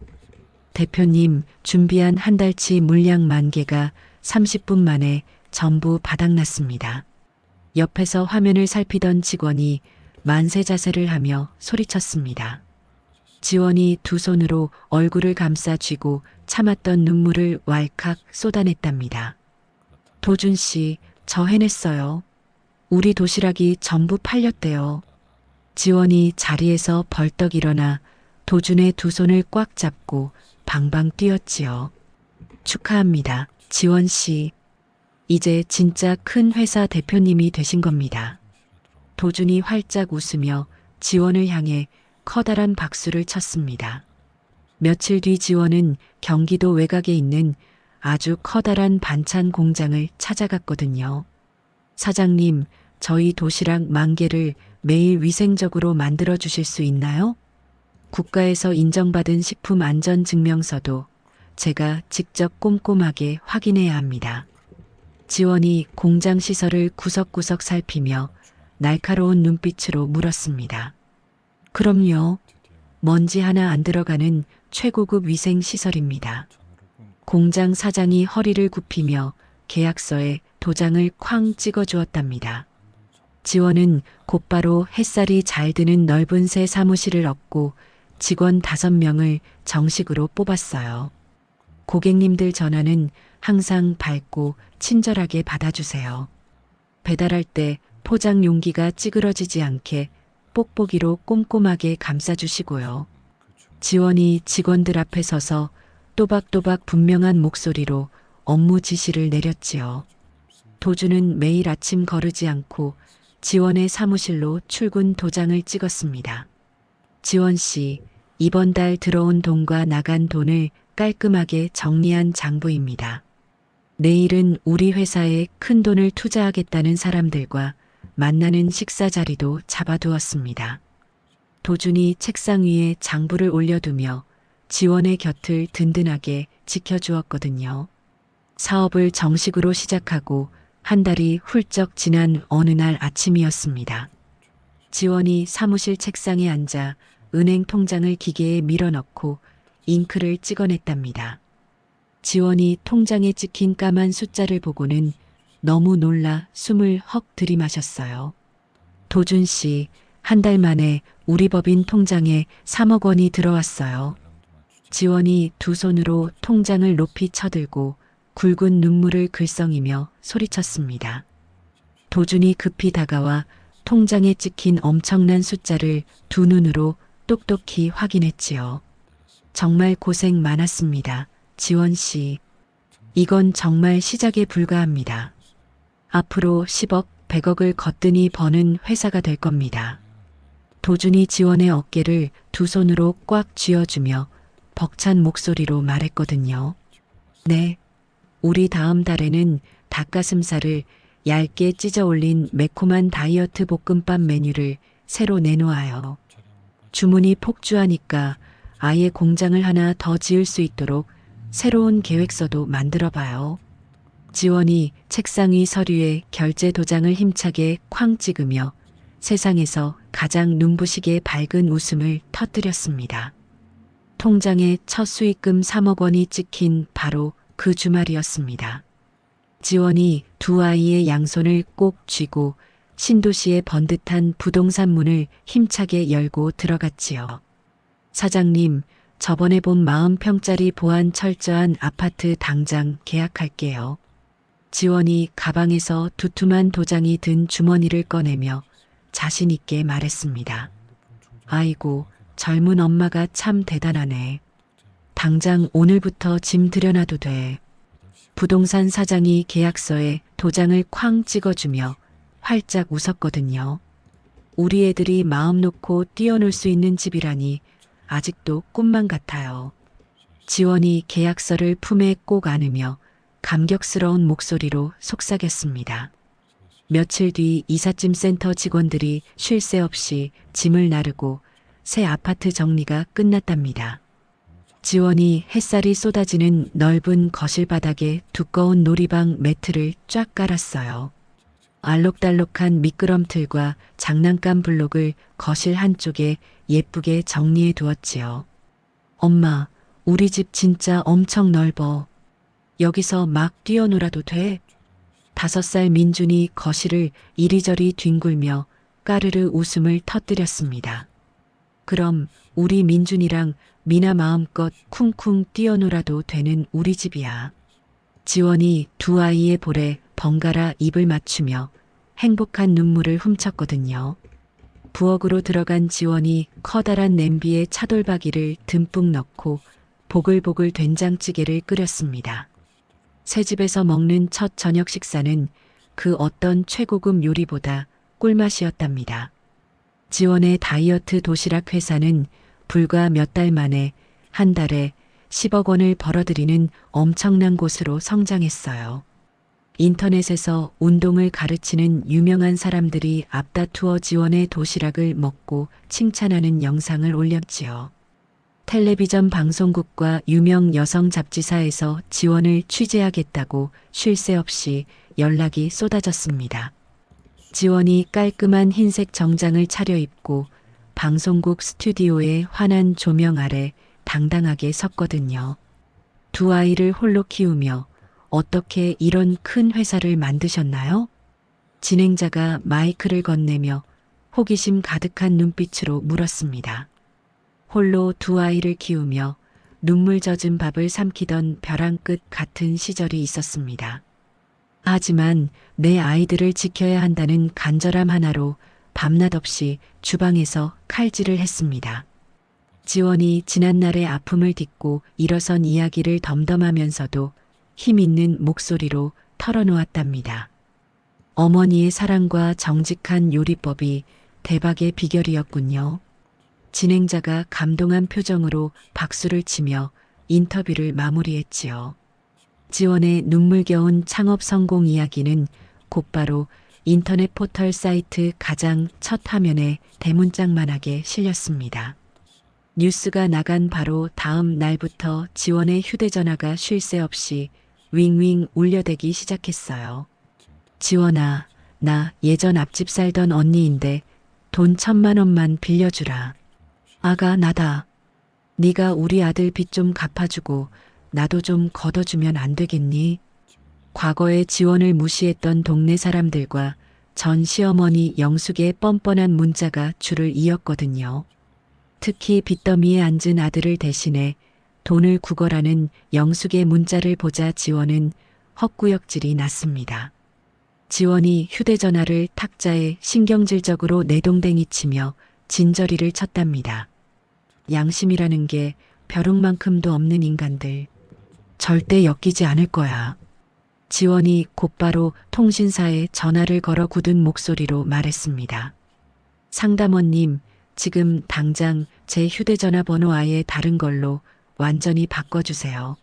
대표님, 준비한 한 달치 물량 10,000개가 30분 만에 전부 바닥났습니다. 옆에서 화면을 살피던 직원이 만세 자세를 하며 소리쳤습니다. 지원이 두 손으로 얼굴을 감싸 쥐고 참았던 눈물을 왈칵 쏟아냈답니다. 도준 씨, 저 해냈어요. 우리 도시락이 전부 팔렸대요. 지원이 자리에서 벌떡 일어나 도준의 두 손을 꽉 잡고 방방 뛰었지요. 축하합니다, 지원 씨. 이제 진짜 큰 회사 대표님이 되신 겁니다. 도준이 활짝 웃으며 지원을 향해 커다란 박수를 쳤습니다. 며칠 뒤 지원은 경기도 외곽에 있는 아주 커다란 반찬 공장을 찾아갔거든요. 사장님, 저희 도시락 10,000개를 매일 위생적으로 만들어 주실 수 있나요? 국가에서 인정받은 식품안전증명서도 제가 직접 꼼꼼하게 확인해야 합니다. 지원이 공장 시설을 구석구석 살피며 날카로운 눈빛으로 물었습니다. 그럼요. 먼지 하나 안 들어가는 최고급 위생 시설입니다. 공장 사장이 허리를 굽히며 계약서에 도장을 쾅 찍어 주었답니다. 지원은 곧바로 햇살이 잘 드는 넓은 새 사무실을 얻고 직원 5명을 정식으로 뽑았어요. 고객님들 전화는 항상 밝고 친절하게 받아주세요. 배달할 때 포장 용기가 찌그러지지 않게 뽁뽁이로 꼼꼼하게 감싸주시고요. 지원이 직원들 앞에 서서 또박또박 분명한 목소리로 업무 지시를 내렸지요. 도준은 매일 아침 거르지 않고 지원의 사무실로 출근 도장을 찍었습니다. 지원 씨, 이번 달 들어온 돈과 나간 돈을 깔끔하게 정리한 장부입니다. 내일은 우리 회사에 큰 돈을 투자하겠다는 사람들과 만나는 식사 자리도 잡아두었습니다. 도준이 책상 위에 장부를 올려두며 지원의 곁을 든든하게 지켜주었거든요. 사업을 정식으로 시작하고 한 달이 훌쩍 지난 어느 날 아침이었습니다. 지원이 사무실 책상에 앉아 은행 통장을 기계에 밀어넣고 잉크를 찍어냈답니다. 지원이 통장에 찍힌 까만 숫자를 보고는 너무 놀라 숨을 헉 들이마셨어요. 도준 씨, 한 달 만에 우리 법인 통장에 3억 원이 들어왔어요. 지원이 두 손으로 통장을 높이 쳐들고 굵은 눈물을 글썽이며 소리쳤습니다. 도준이 급히 다가와 통장에 찍힌 엄청난 숫자를 두 눈으로 똑똑히 확인했지요. 정말 고생 많았습니다, 지원 씨. 이건 정말 시작에 불과합니다. 앞으로 10억, 100억을 거뜬히 버는 회사가 될 겁니다. 도준이 지원의 어깨를 두 손으로 꽉 쥐어주며 벅찬 목소리로 말했거든요. 네, 우리 다음 달에는 닭가슴살을 얇게 찢어 올린 매콤한 다이어트 볶음밥 메뉴를 새로 내놓아요. 주문이 폭주하니까 아예 공장을 하나 더 지을 수 있도록 새로운 계획서도 만들어 봐요. 지원이 책상 위 서류에 결제 도장을 힘차게 쾅 찍으며 세상에서 가장 눈부시게 밝은 웃음을 터뜨렸습니다. 통장에 첫 수익금 3억 원이 찍힌 바로 그 주말이었습니다. 지원이 두 아이의 양손을 꼭 쥐고 신도시의 번듯한 부동산 문을 힘차게 열고 들어갔지요. 사장님, 저번에 본 40평짜리 보안 철저한 아파트 당장 계약할게요. 지원이 가방에서 두툼한 도장이 든 주머니를 꺼내며 자신 있게 말했습니다. 아이고, 젊은 엄마가 참 대단하네. 당장 오늘부터 짐 들여놔도 돼. 부동산 사장이 계약서에 도장을 쾅 찍어주며 활짝 웃었거든요. 우리 애들이 마음 놓고 뛰어놀 수 있는 집이라니 아직도 꿈만 같아요. 지원이 계약서를 품에 꼭 안으며 감격스러운 목소리로 속삭였습니다. 며칠 뒤 이삿짐 센터 직원들이 쉴 새 없이 짐을 나르고 새 아파트 정리가 끝났답니다. 지원이 햇살이 쏟아지는 넓은 거실 바닥에 두꺼운 놀이방 매트를 쫙 깔았어요. 알록달록한 미끄럼틀과 장난감 블록을 거실 한쪽에 예쁘게 정리해 두었지요. 엄마, 우리 집 진짜 엄청 넓어. 여기서 막 뛰어놀아도 돼? 5살 민준이 거실을 이리저리 뒹굴며 까르르 웃음을 터뜨렸습니다. 그럼 우리 민준이랑 미나 마음껏 쿵쿵 뛰어놀아도 되는 우리 집이야. 지원이 두 아이의 볼에 번갈아 입을 맞추며 행복한 눈물을 훔쳤거든요. 부엌으로 들어간 지원이 커다란 냄비에 차돌박이를 듬뿍 넣고 보글보글 된장찌개를 끓였습니다. 새 집에서 먹는 첫 저녁 식사는 그 어떤 최고급 요리보다 꿀맛이었답니다. 지원의 다이어트 도시락 회사는 불과 몇 달 만에 한 달에 10억 원을 벌어들이는 엄청난 곳으로 성장했어요. 인터넷에서 운동을 가르치는 유명한 사람들이 앞다투어 지원의 도시락을 먹고 칭찬하는 영상을 올렸지요. 텔레비전 방송국과 유명 여성 잡지사에서 지원을 취재하겠다고 쉴 새 없이 연락이 쏟아졌습니다. 지원이 깔끔한 흰색 정장을 차려입고 방송국 스튜디오의 환한 조명 아래 당당하게 섰거든요. 두 아이를 홀로 키우며 어떻게 이런 큰 회사를 만드셨나요? 진행자가 마이크를 건네며 호기심 가득한 눈빛으로 물었습니다. 홀로 두 아이를 키우며 눈물 젖은 밥을 삼키던 벼랑 끝 같은 시절이 있었습니다. 하지만 내 아이들을 지켜야 한다는 간절함 하나로 밤낮 없이 주방에서 칼질을 했습니다. 지원이 지난날의 아픔을 딛고 일어선 이야기를 덤덤하면서도 힘 있는 목소리로 털어놓았답니다. 어머니의 사랑과 정직한 요리법이 대박의 비결이었군요. 진행자가 감동한 표정으로 박수를 치며 인터뷰를 마무리했지요. 지원의 눈물겨운 창업 성공 이야기는 곧바로 인터넷 포털 사이트 가장 첫 화면에 대문짝만하게 실렸습니다. 뉴스가 나간 바로 다음 날부터 지원의 휴대전화가 쉴 새 없이 윙윙 울려대기 시작했어요. 지원아, 나 예전 앞집 살던 언니인데 돈 1,000만 원만 빌려주라. 아가, 나다. 네가 우리 아들 빚 좀 갚아주고 나도 좀 걷어주면 안 되겠니? 과거에 지원을 무시했던 동네 사람들과 전 시어머니 영숙의 뻔뻔한 문자가 줄을 이었거든요. 특히 빚더미에 앉은 아들을 대신해 돈을 구걸하는 영숙의 문자를 보자 지원은 헛구역질이 났습니다. 지원이 휴대전화를 탁자에 신경질적으로 내동댕이 치며 진저리를 쳤답니다. 양심이라는 게 벼룩만큼도 없는 인간들. 절대 엮이지 않을 거야. 지원이 곧바로 통신사에 전화를 걸어 굳은 목소리로 말했습니다. 상담원님, 지금 당장 제 휴대전화 번호 아예 다른 걸로 완전히 바꿔주세요.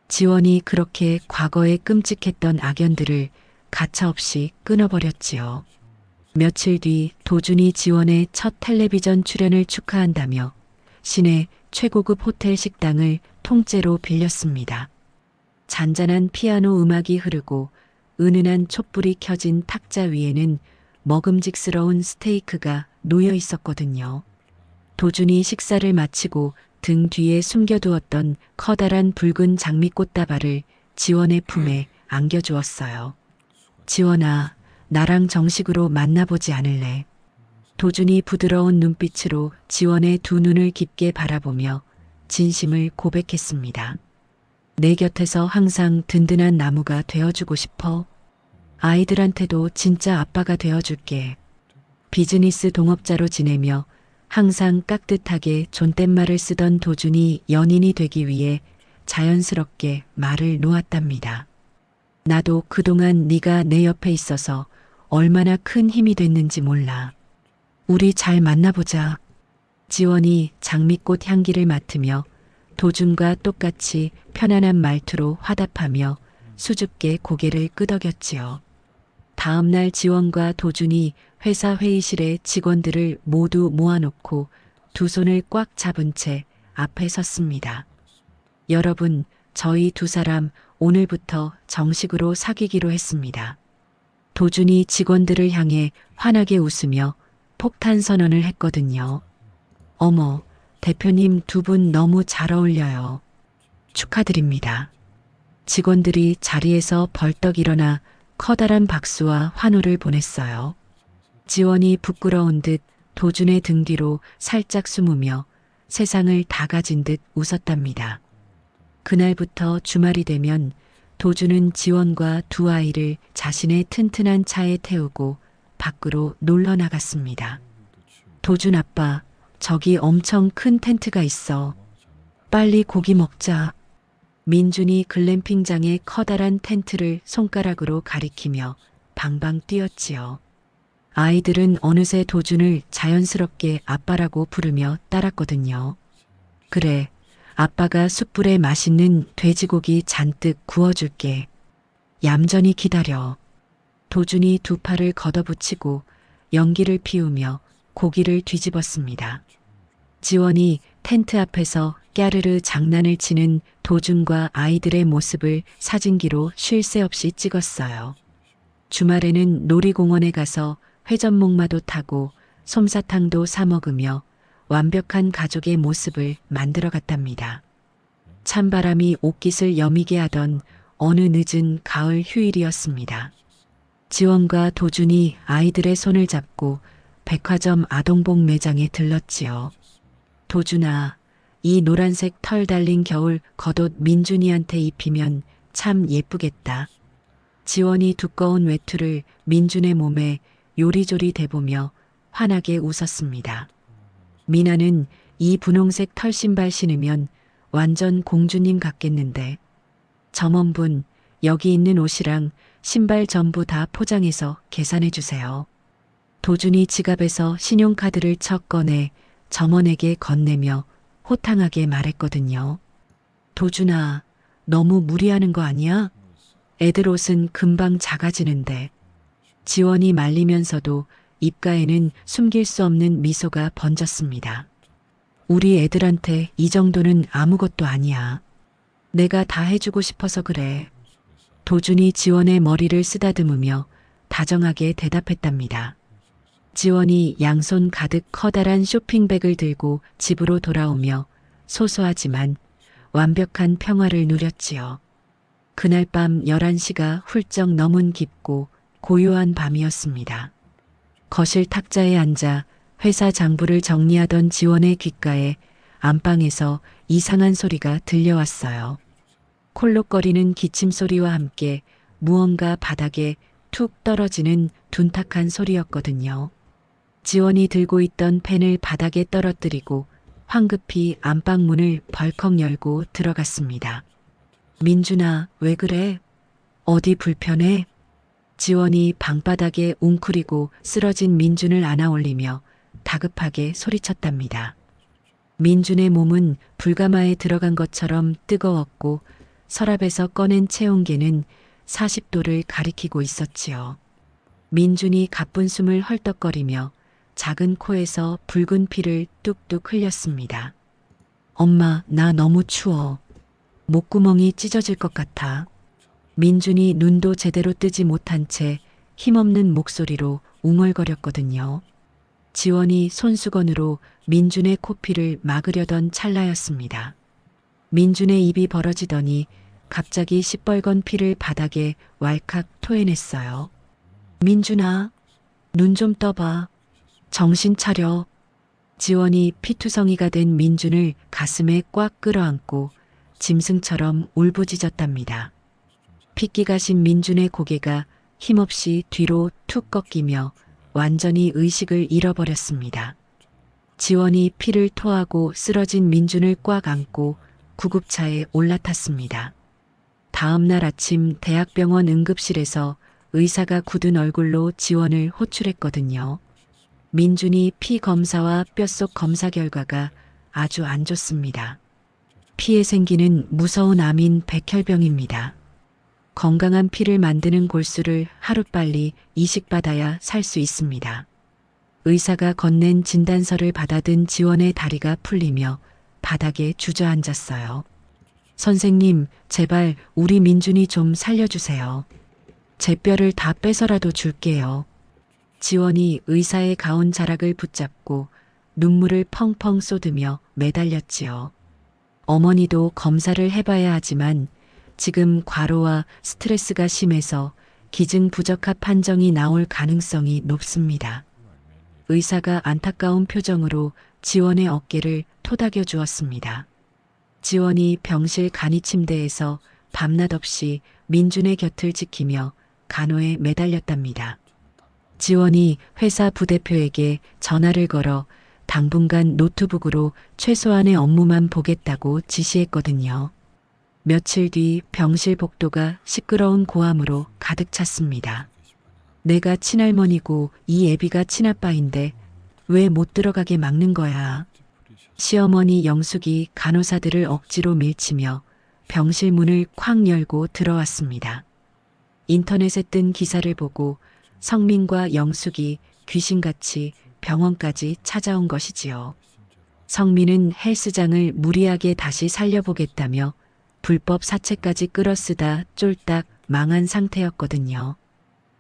지원이 그렇게 과거에 끔찍했던 악연들을 가차없이 끊어버렸지요. 며칠 뒤 도준이 지원의 첫 텔레비전 출연을 축하한다며 시내 최고급 호텔 식당을 통째로 빌렸습니다. 잔잔한 피아노 음악이 흐르고 은은한 촛불이 켜진 탁자 위에는 먹음직스러운 스테이크가 놓여 있었거든요. 도준이 식사를 마치고 등 뒤에 숨겨두었던 커다란 붉은 장미꽃다발을 지원의 품에 안겨주었어요. 지원아, 나랑 정식으로 만나보지 않을래? 도준이 부드러운 눈빛으로 지원의 두 눈을 깊게 바라보며 진심을 고백했습니다. 내 곁에서 항상 든든한 나무가 되어주고 싶어. 아이들한테도 진짜 아빠가 되어줄게. 비즈니스 동업자로 지내며 항상 깍듯하게 존댓말을 쓰던 도준이 연인이 되기 위해 자연스럽게 말을 놓았답니다. 나도 그동안 네가 내 옆에 있어서 얼마나 큰 힘이 됐는지 몰라. 우리 잘 만나보자. 지원이 장미꽃 향기를 맡으며 도준과 똑같이 편안한 말투로 화답하며 수줍게 고개를 끄덕였지요. 다음 날 지원과 도준이 회사 회의실에 직원들을 모두 모아놓고 두 손을 꽉 잡은 채 앞에 섰습니다. 여러분, 저희 두 사람 오늘부터 정식으로 사귀기로 했습니다. 도준이 직원들을 향해 환하게 웃으며 폭탄 선언을 했거든요. 어머, 대표님 두 분 너무 잘 어울려요. 축하드립니다. 직원들이 자리에서 벌떡 일어나 커다란 박수와 환호를 보냈어요. 지원이 부끄러운 듯 도준의 등 뒤로 살짝 숨으며 세상을 다 가진 듯 웃었답니다. 그날부터 주말이 되면 도준은 지원과 두 아이를 자신의 튼튼한 차에 태우고 밖으로 놀러 나갔습니다. 도준 아빠, 저기 엄청 큰 텐트가 있어. 빨리 고기 먹자. 민준이 글램핑장의 커다란 텐트를 손가락으로 가리키며 방방 뛰었지요. 아이들은 어느새 도준을 자연스럽게 아빠라고 부르며 따랐거든요. 그래, 아빠가 숯불에 맛있는 돼지고기 잔뜩 구워줄게. 얌전히 기다려. 도준이 두 팔을 걷어붙이고 연기를 피우며 고기를 뒤집었습니다. 지원이 텐트 앞에서 깨르르 장난을 치는 도준과 아이들의 모습을 사진기로 쉴 새 없이 찍었어요. 주말에는 놀이공원에 가서 회전목마도 타고 솜사탕도 사 먹으며 완벽한 가족의 모습을 만들어갔답니다. 찬바람이 옷깃을 여미게 하던 어느 늦은 가을 휴일이었습니다. 지원과 도준이 아이들의 손을 잡고 백화점 아동복 매장에 들렀지요. 도준아, 이 노란색 털 달린 겨울 겉옷 민준이한테 입히면 참 예쁘겠다. 지원이 두꺼운 외투를 민준의 몸에 요리조리 대보며 환하게 웃었습니다. 미나는 이 분홍색 털 신발 신으면 완전 공주님 같겠는데. 점원분, 여기 있는 옷이랑 신발 전부 다 포장해서 계산해 주세요. 도준이 지갑에서 신용카드를 척 꺼내 점원에게 건네며 호탕하게 말했거든요. 도준아, 너무 무리하는 거 아니야? 애들 옷은 금방 작아지는데. 지원이 말리면서도 입가에는 숨길 수 없는 미소가 번졌습니다. 우리 애들한테 이 정도는 아무것도 아니야. 내가 다 해주고 싶어서 그래. 도준이 지원의 머리를 쓰다듬으며 다정하게 대답했답니다. 지원이 양손 가득 커다란 쇼핑백을 들고 집으로 돌아오며 소소하지만 완벽한 평화를 누렸지요. 그날 밤 11시가 훌쩍 넘은 깊고 고요한 밤이었습니다. 거실 탁자에 앉아 회사 장부를 정리하던 지원의 귓가에 안방에서 이상한 소리가 들려왔어요. 콜록거리는 기침 소리와 함께 무언가 바닥에 툭 떨어지는 둔탁한 소리였거든요. 지원이 들고 있던 펜을 바닥에 떨어뜨리고 황급히 안방문을 벌컥 열고 들어갔습니다. 민준아, 왜 그래? 어디 불편해? 지원이 방바닥에 웅크리고 쓰러진 민준을 안아올리며 다급하게 소리쳤답니다. 민준의 몸은 불가마에 들어간 것처럼 뜨거웠고 서랍에서 꺼낸 체온계는 40도를 가리키고 있었지요. 민준이 가쁜 숨을 헐떡거리며 작은 코에서 붉은 피를 뚝뚝 흘렸습니다. 엄마, 나 너무 추워. 목구멍이 찢어질 것 같아. 민준이 눈도 제대로 뜨지 못한 채 힘없는 목소리로 웅얼거렸거든요. 지원이 손수건으로 민준의 코피를 막으려던 찰나였습니다. 민준의 입이 벌어지더니 갑자기 시뻘건 피를 바닥에 왈칵 토해냈어요. 민준아, 눈 좀 떠봐. 정신 차려. 지원이 피투성이가 된 민준을 가슴에 꽉 끌어안고 짐승처럼 울부짖었답니다. 핏기가 신 민준의 고개가 힘없이 뒤로 툭 꺾이며 완전히 의식을 잃어버렸습니다. 지원이 피를 토하고 쓰러진 민준을 꽉 안고 구급차에 올라탔습니다. 다음 날 아침 대학병원 응급실에서 의사가 굳은 얼굴로 지원을 호출했거든요. 민준이 피 검사와 뼛속 검사 결과가 아주 안 좋습니다. 피에 생기는 무서운 암인 백혈병입니다. 건강한 피를 만드는 골수를 하루빨리 이식받아야 살 수 있습니다. 의사가 건넨 진단서를 받아든 지원의 다리가 풀리며 바닥에 주저앉았어요. 선생님, 제발 우리 민준이 좀 살려주세요. 제 뼈를 다 빼서라도 줄게요. 지원이 의사의 가운 자락을 붙잡고 눈물을 펑펑 쏟으며 매달렸지요. 어머니도 검사를 해봐야 하지만 지금 과로와 스트레스가 심해서 기증 부적합 판정이 나올 가능성이 높습니다. 의사가 안타까운 표정으로 지원의 어깨를 토닥여 주었습니다. 지원이 병실 간이 침대에서 밤낮 없이 민준의 곁을 지키며 간호에 매달렸답니다. 지원이 회사 부대표에게 전화를 걸어 당분간 노트북으로 최소한의 업무만 보겠다고 지시했거든요. 며칠 뒤 병실 복도가 시끄러운 고함으로 가득 찼습니다. 내가 친할머니고 이 애비가 친아빠인데 왜 못 들어가게 막는 거야. 시어머니 영숙이 간호사들을 억지로 밀치며 병실 문을 쾅 열고 들어왔습니다. 인터넷에 뜬 기사를 보고 성민과 영숙이 귀신같이 병원까지 찾아온 것이지요. 성민은 헬스장을 무리하게 다시 살려보겠다며 불법 사채까지 끌어쓰다 쫄딱 망한 상태였거든요.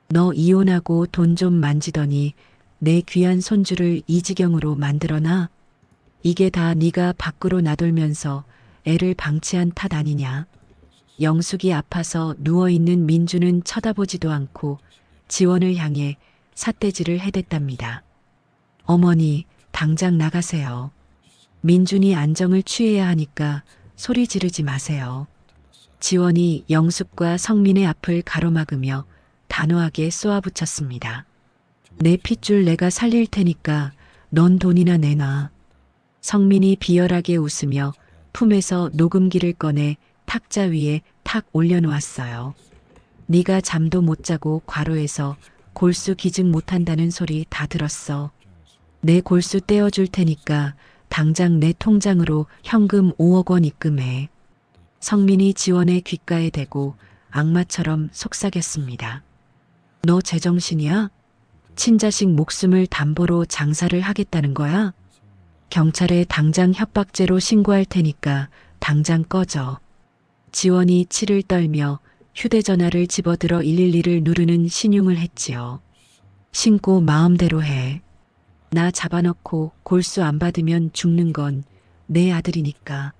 너 이혼하고 돈 좀 만지더니 내 귀한 손주를 이 지경으로 만들어놔? 이게 다 네가 밖으로 나돌면서 애를 방치한 탓 아니냐? 영숙이 아파서 누워있는 민주는 쳐다보지도 않고 지원을 향해 삿대질을 해댔답니다. 어머니, 당장 나가세요. 민준이 안정을 취해야 하니까 소리 지르지 마세요. 지원이 영숙과 성민의 앞을 가로막으며 단호하게 쏘아붙였습니다. 내 핏줄 내가 살릴 테니까 넌 돈이나 내놔. 성민이 비열하게 웃으며 품에서 녹음기를 꺼내 탁자 위에 탁 올려놓았어요. 네가 잠도 못 자고 과로해서 골수 기증 못한다는 소리 다 들었어. 내 골수 떼어줄 테니까 당장 내 통장으로 현금 5억 원 입금해. 성민이 지원의 귓가에 대고 악마처럼 속삭였습니다. 너 제정신이야? 친자식 목숨을 담보로 장사를 하겠다는 거야? 경찰에 당장 협박죄로 신고할 테니까 당장 꺼져. 지원이 치를 떨며 휴대전화를 집어들어 112를 누르는 신용을 했지요. 신고 마음대로 해. 나 잡아넣고 골수 안 받으면 죽는 건 내 아들이니까.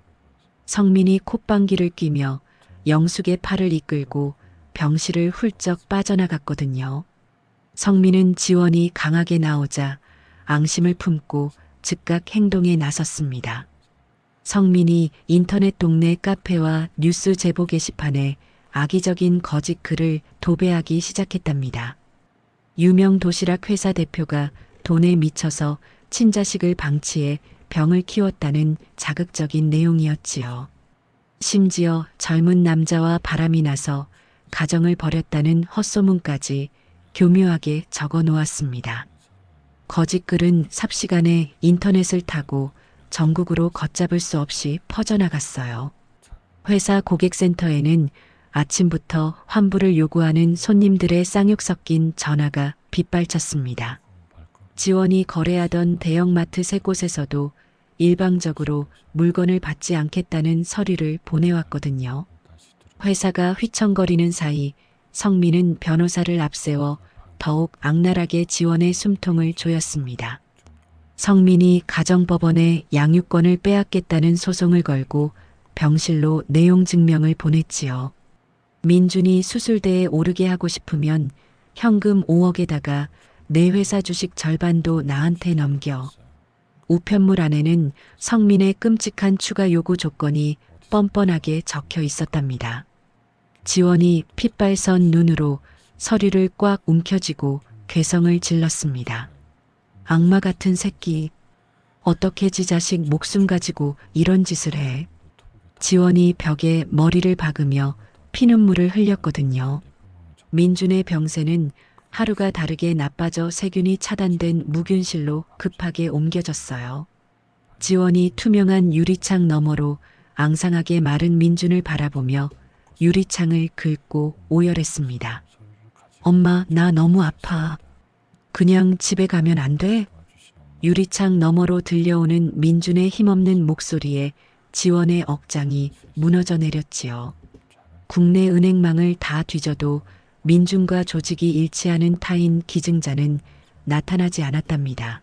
성민이 콧방귀를 뀌며 영숙의 팔을 이끌고 병실을 훌쩍 빠져나갔거든요. 성민은 지원이 강하게 나오자 앙심을 품고 즉각 행동에 나섰습니다. 성민이 인터넷 동네 카페와 뉴스 제보 게시판에 악의적인 거짓 글을 도배하기 시작했답니다. 유명 도시락 회사 대표가 돈에 미쳐서 친자식을 방치해 병을 키웠다는 자극적인 내용이었지요. 심지어 젊은 남자와 바람이 나서 가정을 벌였다는 헛소문까지 교묘하게 적어 놓았습니다. 거짓글은 삽시간에 인터넷을 타고 전국으로 걷잡을 수 없이 퍼져나갔어요. 회사 고객센터에는 아침부터 환불을 요구하는 손님들의 쌍욕 섞인 전화가 빗발쳤습니다. 지원이 거래하던 대형마트 세 곳에서도 일방적으로 물건을 받지 않겠다는 서류를 보내왔거든요. 회사가 휘청거리는 사이 성민은 변호사를 앞세워 더욱 악랄하게 지원의 숨통을 조였습니다. 성민이 가정법원에 양육권을 빼앗겠다는 소송을 걸고 병실로 내용 증명을 보냈지요. 민준이 수술대에 오르게 하고 싶으면 현금 5억에다가 내 회사 주식 절반도 나한테 넘겨. 우편물 안에는 성민의 끔찍한 추가 요구 조건이 뻔뻔하게 적혀 있었답니다. 지원이 핏발선 눈으로 서류를 꽉 움켜쥐고 괴성을 질렀습니다. 악마 같은 새끼. 어떻게 지 자식 목숨 가지고 이런 짓을 해. 지원이 벽에 머리를 박으며 피눈물을 흘렸거든요. 민준의 병세는 하루가 다르게 나빠져 세균이 차단된 무균실로 급하게 옮겨졌어요. 지원이 투명한 유리창 너머로 앙상하게 마른 민준을 바라보며 유리창을 긁고 오열했습니다. 엄마, 나 너무 아파. 그냥 집에 가면 안 돼? 유리창 너머로 들려오는 민준의 힘없는 목소리에 지원의 억장이 무너져 내렸지요. 국내 은행망을 다 뒤져도 민준과 조직이 일치하는 타인 기증자는 나타나지 않았답니다.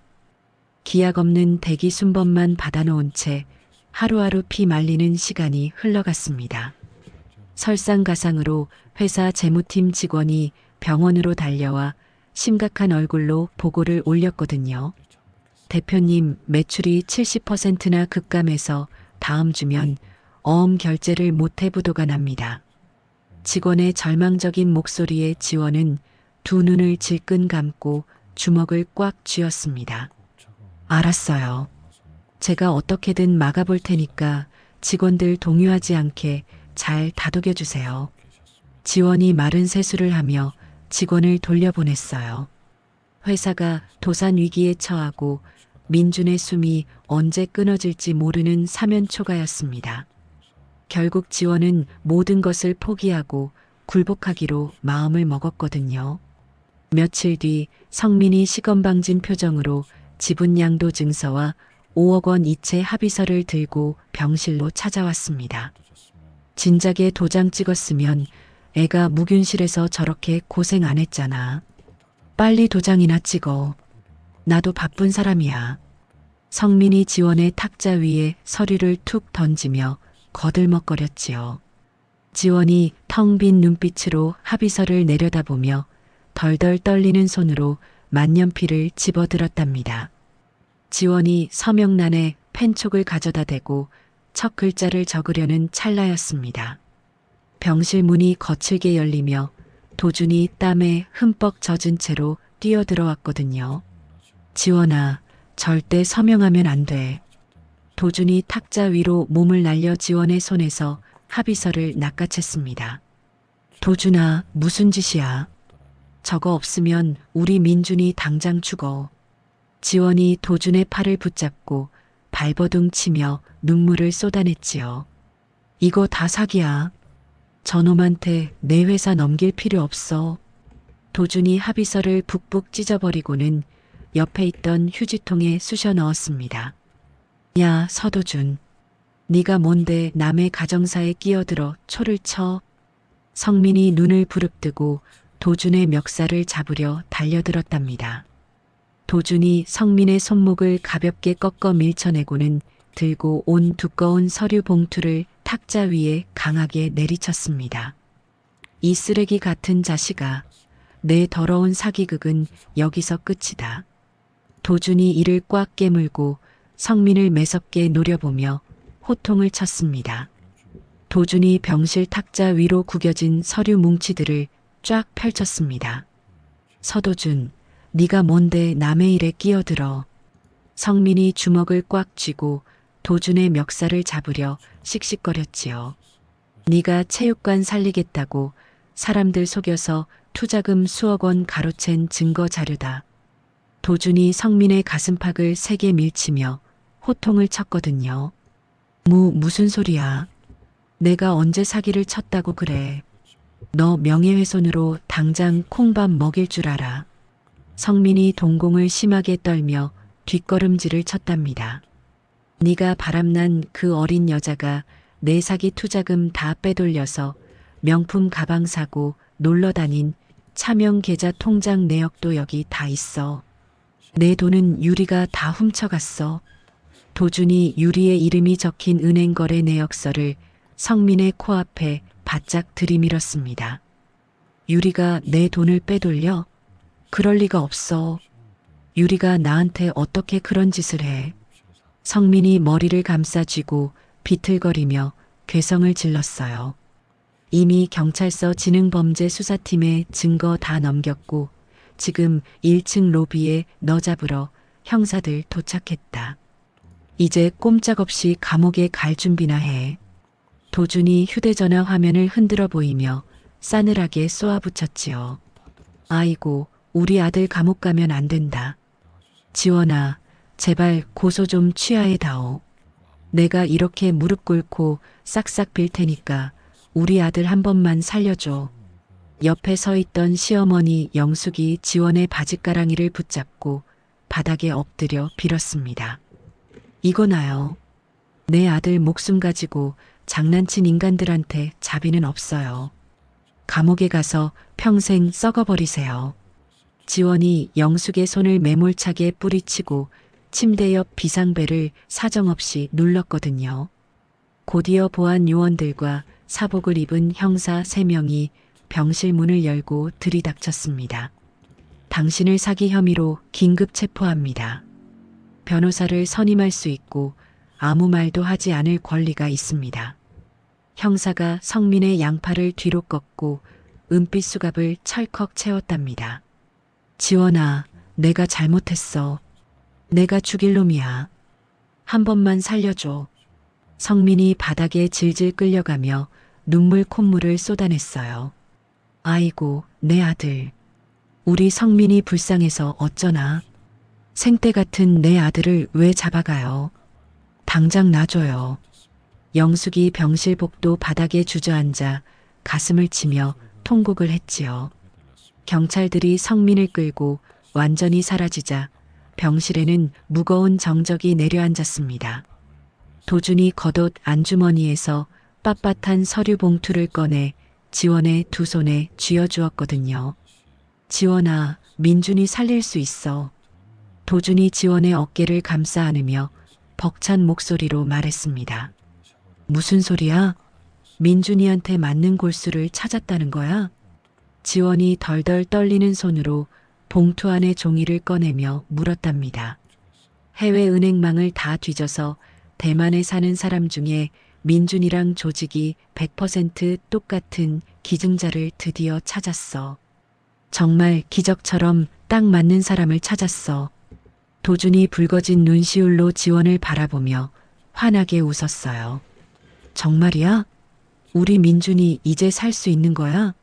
기약 없는 대기 순번만 받아놓은 채 하루하루 피 말리는 시간이 흘러갔습니다. 설상가상으로 회사 재무팀 직원이 병원으로 달려와 심각한 얼굴로 보고를 올렸거든요. 대표님, 매출이 70%나 급감해서 다음 주면 어음 결제를 못해 부도가 납니다. 직원의 절망적인 목소리에 지원은 두 눈을 질끈 감고 주먹을 꽉 쥐었습니다. 알았어요. 제가 어떻게든 막아볼 테니까 직원들 동요하지 않게 잘 다독여 주세요. 지원이 마른 세수를 하며 직원을 돌려보냈어요. 회사가 도산 위기에 처하고 민준의 숨이 언제 끊어질지 모르는 사면초가였습니다. 결국 지원은 모든 것을 포기하고 굴복하기로 마음을 먹었거든요. 며칠 뒤 성민이 시건방진 표정으로 지분 양도 증서와 5억 원 이체 합의서를 들고 병실로 찾아왔습니다. 진작에 도장 찍었으면 애가 무균실에서 저렇게 고생 안 했잖아. 빨리 도장이나 찍어. 나도 바쁜 사람이야. 성민이 지원의 탁자 위에 서류를 툭 던지며 거들먹거렸지요. 지원이 텅 빈 눈빛으로 합의서를 내려다보며 덜덜 떨리는 손으로 만년필을 집어들었답니다. 지원이 서명란에 펜촉을 가져다 대고 첫 글자를 적으려는 찰나였습니다. 병실 문이 거칠게 열리며 도준이 땀에 흠뻑 젖은 채로 뛰어들어왔거든요. 지원아, 절대 서명하면 안 돼. 도준이 탁자 위로 몸을 날려 지원의 손에서 합의서를 낚아챘습니다. 도준아, 무슨 짓이야? 저거 없으면 우리 민준이 당장 죽어. 지원이 도준의 팔을 붙잡고 발버둥 치며 눈물을 쏟아냈지요. 이거 다 사기야. 저놈한테 내 회사 넘길 필요 없어. 도준이 합의서를 북북 찢어버리고는 옆에 있던 휴지통에 쑤셔 넣었습니다. 야, 서도준. 네가 뭔데 남의 가정사에 끼어들어 초를 쳐. 성민이 눈을 부릅뜨고 도준의 멱살을 잡으려 달려들었답니다. 도준이 성민의 손목을 가볍게 꺾어 밀쳐내고는 들고 온 두꺼운 서류 봉투를 탁자 위에 강하게 내리쳤습니다. 이 쓰레기 같은 자식아, 내 더러운 사기극은 여기서 끝이다. 도준이 이를 꽉 깨물고 성민을 매섭게 노려보며 호통을 쳤습니다. 도준이 병실 탁자 위로 구겨진 서류 뭉치들을 쫙 펼쳤습니다. 서도준, 네가 뭔데 남의 일에 끼어들어. 성민이 주먹을 꽉 쥐고 도준의 멱살을 잡으려 씩씩거렸지요. 네가 체육관 살리겠다고 사람들 속여서 투자금 수억 원 가로챈 증거 자료다. 도준이 성민의 가슴팍을 세게 밀치며 호통을 쳤거든요. 무슨 소리야. 내가 언제 사기를 쳤다고 그래. 너 명예훼손으로 당장 콩밥 먹일 줄 알아. 성민이 동공을 심하게 떨며 뒷걸음질을 쳤답니다. 네가 바람난 그 어린 여자가 내 사기 투자금 다 빼돌려서 명품 가방 사고 놀러 다닌 차명 계좌 통장 내역도 여기 다 있어. 내 돈은 유리가 다 훔쳐갔어. 도준이 유리의 이름이 적힌 은행 거래 내역서를 성민의 코앞에 바짝 들이밀었습니다. 유리가 내 돈을 빼돌려? 그럴 리가 없어. 유리가 나한테 어떻게 그런 짓을 해? 성민이 머리를 감싸쥐고 비틀거리며 괴성을 질렀어요. 이미 경찰서 지능범죄수사팀에 증거 다 넘겼고 지금 1층 로비에 너 잡으러 형사들 도착했다. 이제 꼼짝없이 감옥에 갈 준비나 해. 도준이 휴대전화 화면을 흔들어 보이며 싸늘하게 쏘아붙였지요. 아이고, 우리 아들 감옥 가면 안 된다. 지원아, 제발 고소 좀 취하해 다오. 내가 이렇게 무릎 꿇고 싹싹 빌 테니까 우리 아들 한 번만 살려줘. 옆에 서 있던 시어머니 영숙이 지원의 바짓가랑이를 붙잡고 바닥에 엎드려 빌었습니다. 이거나요. 내 아들 목숨 가지고 장난친 인간들한테 자비는 없어요. 감옥에 가서 평생 썩어버리세요. 지원이 영숙의 손을 매몰차게 뿌리치고 침대 옆 비상벨을 사정없이 눌렀거든요. 곧이어 보안 요원들과 사복을 입은 형사 3명이 병실 문을 열고 들이닥쳤습니다. 당신을 사기 혐의로 긴급 체포합니다. 변호사를 선임할 수 있고 아무 말도 하지 않을 권리가 있습니다. 형사가 성민의 양팔을 뒤로 꺾고 은빛 수갑을 철컥 채웠답니다. 지원아, 내가 잘못했어. 내가 죽일 놈이야. 한 번만 살려줘. 성민이 바닥에 질질 끌려가며 눈물 콧물을 쏟아냈어요. 아이고, 내 아들. 우리 성민이 불쌍해서 어쩌나. 생떼 같은 내 아들을 왜 잡아가요. 당장 놔줘요. 영숙이 병실 복도 바닥에 주저앉아 가슴을 치며 통곡을 했지요. 경찰들이 성민을 끌고 완전히 사라지자 병실에는 무거운 정적이 내려앉았습니다. 도준이 겉옷 안주머니에서 빳빳한 서류 봉투를 꺼내 지원의 두 손에 쥐어주었거든요. 지원아, 민준이 살릴 수 있어. 도준이 지원의 어깨를 감싸 안으며 벅찬 목소리로 말했습니다. 무슨 소리야? 민준이한테 맞는 골수를 찾았다는 거야? 지원이 덜덜 떨리는 손으로 봉투 안의 종이를 꺼내며 물었답니다. 해외 은행망을 다 뒤져서 대만에 사는 사람 중에 민준이랑 조직이 100% 똑같은 기증자를 드디어 찾았어. 정말 기적처럼 딱 맞는 사람을 찾았어. 도준이 붉어진 눈시울로 지원을 바라보며 환하게 웃었어요. 정말이야? 우리 민준이 이제 살 수 있는 거야?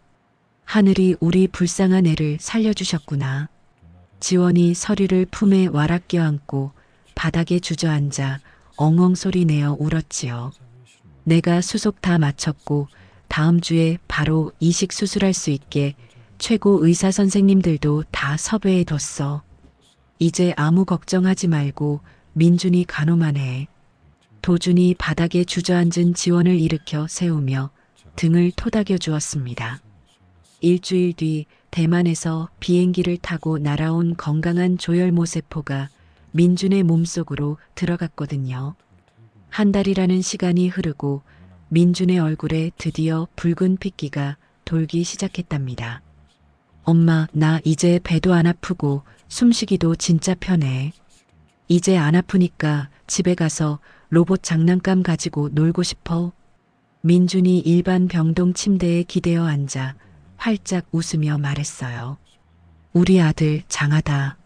하늘이 우리 불쌍한 애를 살려주셨구나. 지원이 서류를 품에 와락 껴안고 바닥에 주저앉아 엉엉 소리 내어 울었지요. 내가 수속 다 마쳤고 다음 주에 바로 이식 수술할 수 있게 최고 의사 선생님들도 다 섭외해 뒀어. 이제 아무 걱정하지 말고 민준이 간호만 해. 도준이 바닥에 주저앉은 지원을 일으켜 세우며 등을 토닥여 주었습니다. 일주일 뒤 대만에서 비행기를 타고 날아온 건강한 조혈모세포가 민준의 몸속으로 들어갔거든요. 한 달이라는 시간이 흐르고 민준의 얼굴에 드디어 붉은 핏기가 돌기 시작했답니다. 엄마, 나 이제 배도 안 아프고 숨쉬기도 진짜 편해. 이제 안 아프니까 집에 가서 로봇 장난감 가지고 놀고 싶어. 민준이 일반 병동 침대에 기대어 앉아 활짝 웃으며 말했어요. 우리 아들 장하다.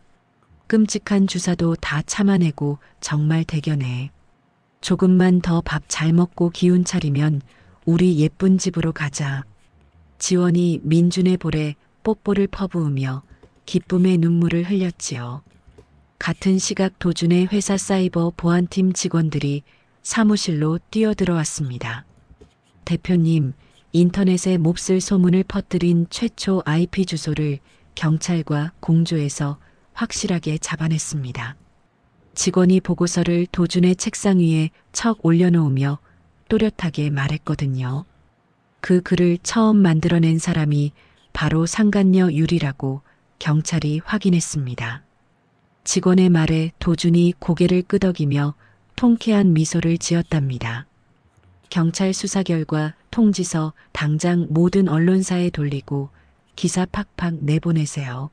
끔찍한 주사도 다 참아내고 정말 대견해. 조금만 더 밥 잘 먹고 기운 차리면 우리 예쁜 집으로 가자. 지원이 민준의 볼에 뽀뽀를 퍼부으며 기쁨의 눈물을 흘렸지요. 같은 시각 도준의 회사 사이버 보안팀 직원들이 사무실로 뛰어들어왔습니다. 대표님, 인터넷에 몹쓸 소문을 퍼뜨린 최초 IP 주소를 경찰과 공조해서 확실하게 잡아냈습니다. 직원이 보고서를 도준의 책상 위에 척 올려놓으며 또렷하게 말했거든요. 그 글을 처음 만들어낸 사람이 바로 상간녀 유리라고 경찰이 확인했습니다. 직원의 말에 도준이 고개를 끄덕이며 통쾌한 미소를 지었답니다. 경찰 수사 결과 통지서 당장 모든 언론사에 돌리고 기사 팍팍 내보내세요.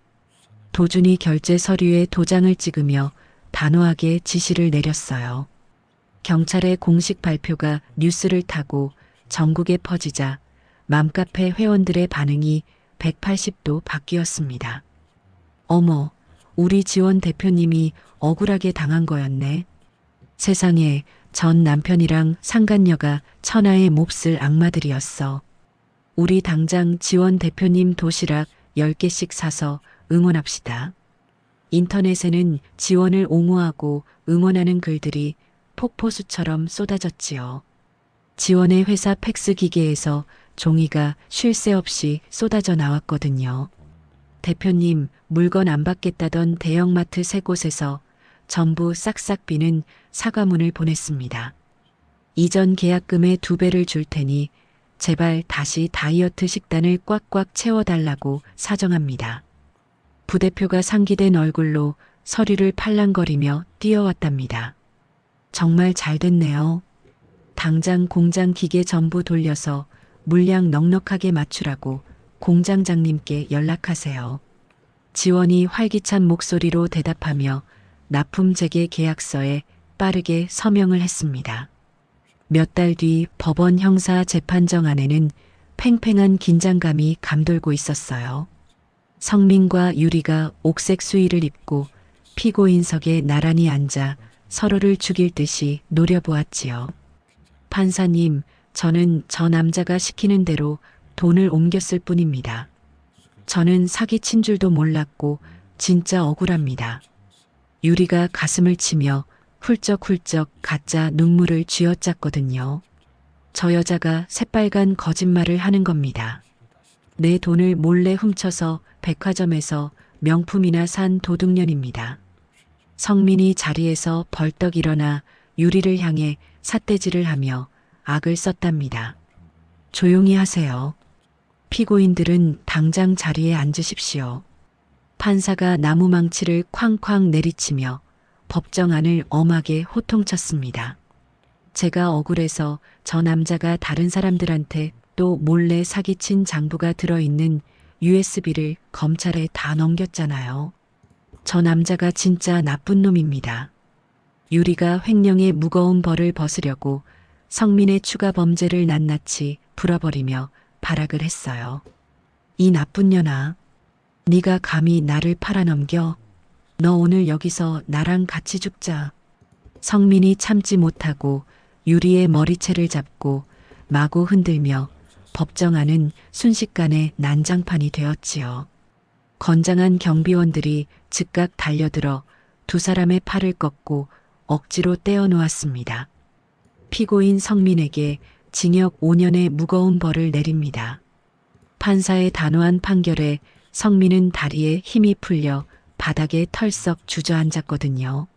도준이 결제 서류에 도장을 찍으며 단호하게 지시를 내렸어요. 경찰의 공식 발표가 뉴스를 타고 전국에 퍼지자 맘카페 회원들의 반응이 180도 바뀌었습니다. 어머, 우리 지원 대표님이 억울하게 당한 거였네. 세상에, 전 남편이랑 상간녀가 천하의 몹쓸 악마들이었어. 우리 당장 지원 대표님 도시락 10개씩 사서 응원합시다. 인터넷에는 지원을 옹호하고 응원하는 글들이 폭포수처럼 쏟아졌지요. 지원의 회사 팩스 기계에서 종이가 쉴 새 없이 쏟아져 나왔거든요. 대표님, 물건 안 받겠다던 대형마트 3곳에서 전부 싹싹 비는 사과문을 보냈습니다. 이전 계약금의 2배를 줄 테니 제발 다시 다이어트 식단을 꽉꽉 채워달라고 사정합니다. 부대표가 상기된 얼굴로 서류를 팔랑거리며 뛰어왔답니다. 정말 잘 됐네요. 당장 공장 기계 전부 돌려서 물량 넉넉하게 맞추라고 공장장님께 연락하세요. 지원이 활기찬 목소리로 대답하며 납품 재개 계약서에 빠르게 서명을 했습니다. 몇 달 뒤 법원 형사 재판정 안에는 팽팽한 긴장감이 감돌고 있었어요. 성민과 유리가 옥색 수의를 입고 피고인석에 나란히 앉아 서로를 죽일 듯이 노려보았지요. 판사님, 저는 저 남자가 시키는 대로 돈을 옮겼을 뿐입니다. 저는 사기친 줄도 몰랐고 진짜 억울합니다. 유리가 가슴을 치며 훌쩍훌쩍 가짜 눈물을 쥐어짰거든요. 저 여자가 새빨간 거짓말을 하는 겁니다. 내 돈을 몰래 훔쳐서 백화점에서 명품이나 산 도둑년입니다. 성민이 자리에서 벌떡 일어나 유리를 향해 삿대질을 하며 악을 썼답니다. 조용히 하세요. 피고인들은 당장 자리에 앉으십시오. 판사가 나무망치를 쾅쾅 내리치며 법정 안을 엄하게 호통쳤습니다. 제가 억울해서 저 남자가 다른 사람들한테 또 몰래 사기친 장부가 들어있는 USB를 검찰에 다 넘겼잖아요. 저 남자가 진짜 나쁜 놈입니다. 유리가 횡령의 무거운 벌을 벗으려고 성민의 추가 범죄를 낱낱이 풀어버리며 발악을 했어요. 이 나쁜 년아, 네가 감히 나를 팔아넘겨? 너 오늘 여기서 나랑 같이 죽자. 성민이 참지 못하고 유리의 머리채를 잡고 마구 흔들며 법정 안은 순식간에 난장판이 되었지요. 건장한 경비원들이 즉각 달려들어 두 사람의 팔을 꺾고 억지로 떼어놓았습니다. 피고인 성민에게 징역 5년의 무거운 벌을 내립니다. 판사의 단호한 판결에 성민은 다리에 힘이 풀려 바닥에 털썩 주저앉았거든요.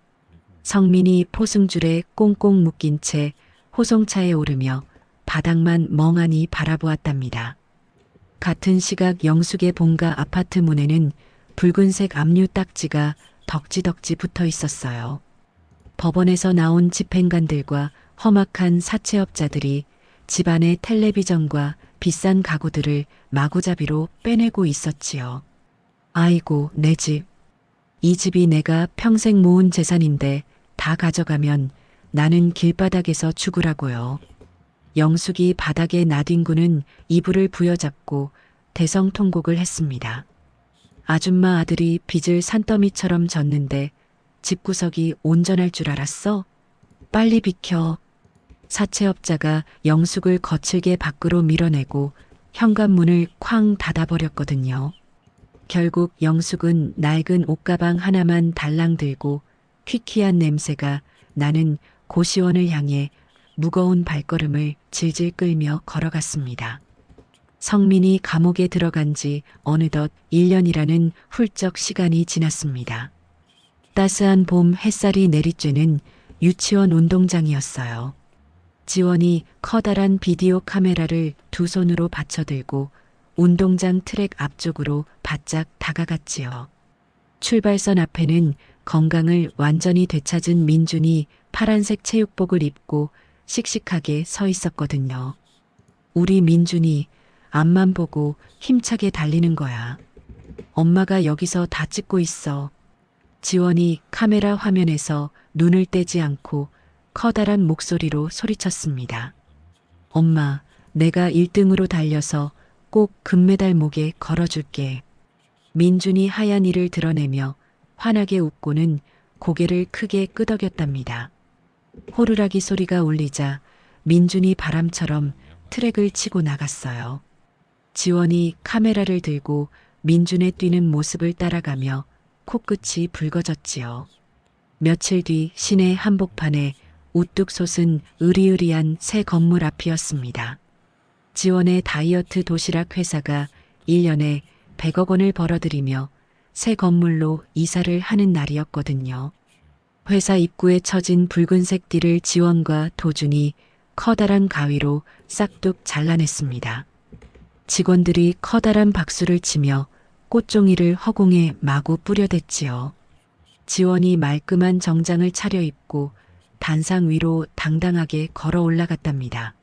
성민이 포승줄에 꽁꽁 묶인 채 호송차에 오르며 바닥만 멍하니 바라보았답니다. 같은 시각 영숙의 본가 아파트 문에는 붉은색 압류 딱지가 덕지덕지 붙어 있었어요. 법원에서 나온 집행관들과 험악한 사채업자들이 집안의 텔레비전과 비싼 가구들을 마구잡이로 빼내고 있었지요. 아이고, 내 집. 이 집이 내가 평생 모은 재산인데 다 가져가면 나는 길바닥에서 죽으라고요. 영숙이 바닥에 나뒹구는 이불을 부여잡고 대성통곡을 했습니다. 아줌마 아들이 빚을 산더미처럼 졌는데 집구석이 온전할 줄 알았어? 빨리 비켜. 사채업자가 영숙을 거칠게 밖으로 밀어내고 현관문을 쾅 닫아버렸거든요. 결국 영숙은 낡은 옷가방 하나만 달랑 들고 퀴퀴한 냄새가 나는 고시원을 향해 무거운 발걸음을 질질 끌며 걸어갔습니다. 성민이 감옥에 들어간 지 어느덧 1년이라는 훌쩍 시간이 지났습니다. 따스한 봄 햇살이 내리쬐는 유치원 운동장이었어요. 지원이 커다란 비디오 카메라를 두 손으로 받쳐들고 운동장 트랙 앞쪽으로 바짝 다가갔지요. 출발선 앞에는 건강을 완전히 되찾은 민준이 파란색 체육복을 입고 씩씩하게 서 있었거든요. 우리 민준이 앞만 보고 힘차게 달리는 거야. 엄마가 여기서 다 찍고 있어. 지원이 카메라 화면에서 눈을 떼지 않고 커다란 목소리로 소리쳤습니다. 엄마, 내가 1등으로 달려서 꼭 금메달 목에 걸어줄게. 민준이 하얀 이를 드러내며 환하게 웃고는 고개를 크게 끄덕였답니다. 호루라기 소리가 울리자 민준이 바람처럼 트랙을 치고 나갔어요. 지원이 카메라를 들고 민준의 뛰는 모습을 따라가며 코끝이 붉어졌지요. 며칠 뒤 시내 한복판에 우뚝 솟은 으리으리한 새 건물 앞이었습니다. 지원의 다이어트 도시락 회사가 1년에 100억 원을 벌어들이며 새 건물로 이사를 하는 날이었거든요. 회사 입구에 처진 붉은색 띠를 지원과 도준이 커다란 가위로 싹둑 잘라냈습니다. 직원들이 커다란 박수를 치며 꽃종이를 허공에 마구 뿌려댔지요. 지원이 말끔한 정장을 차려입고 단상 위로 당당하게 걸어 올라갔답니다.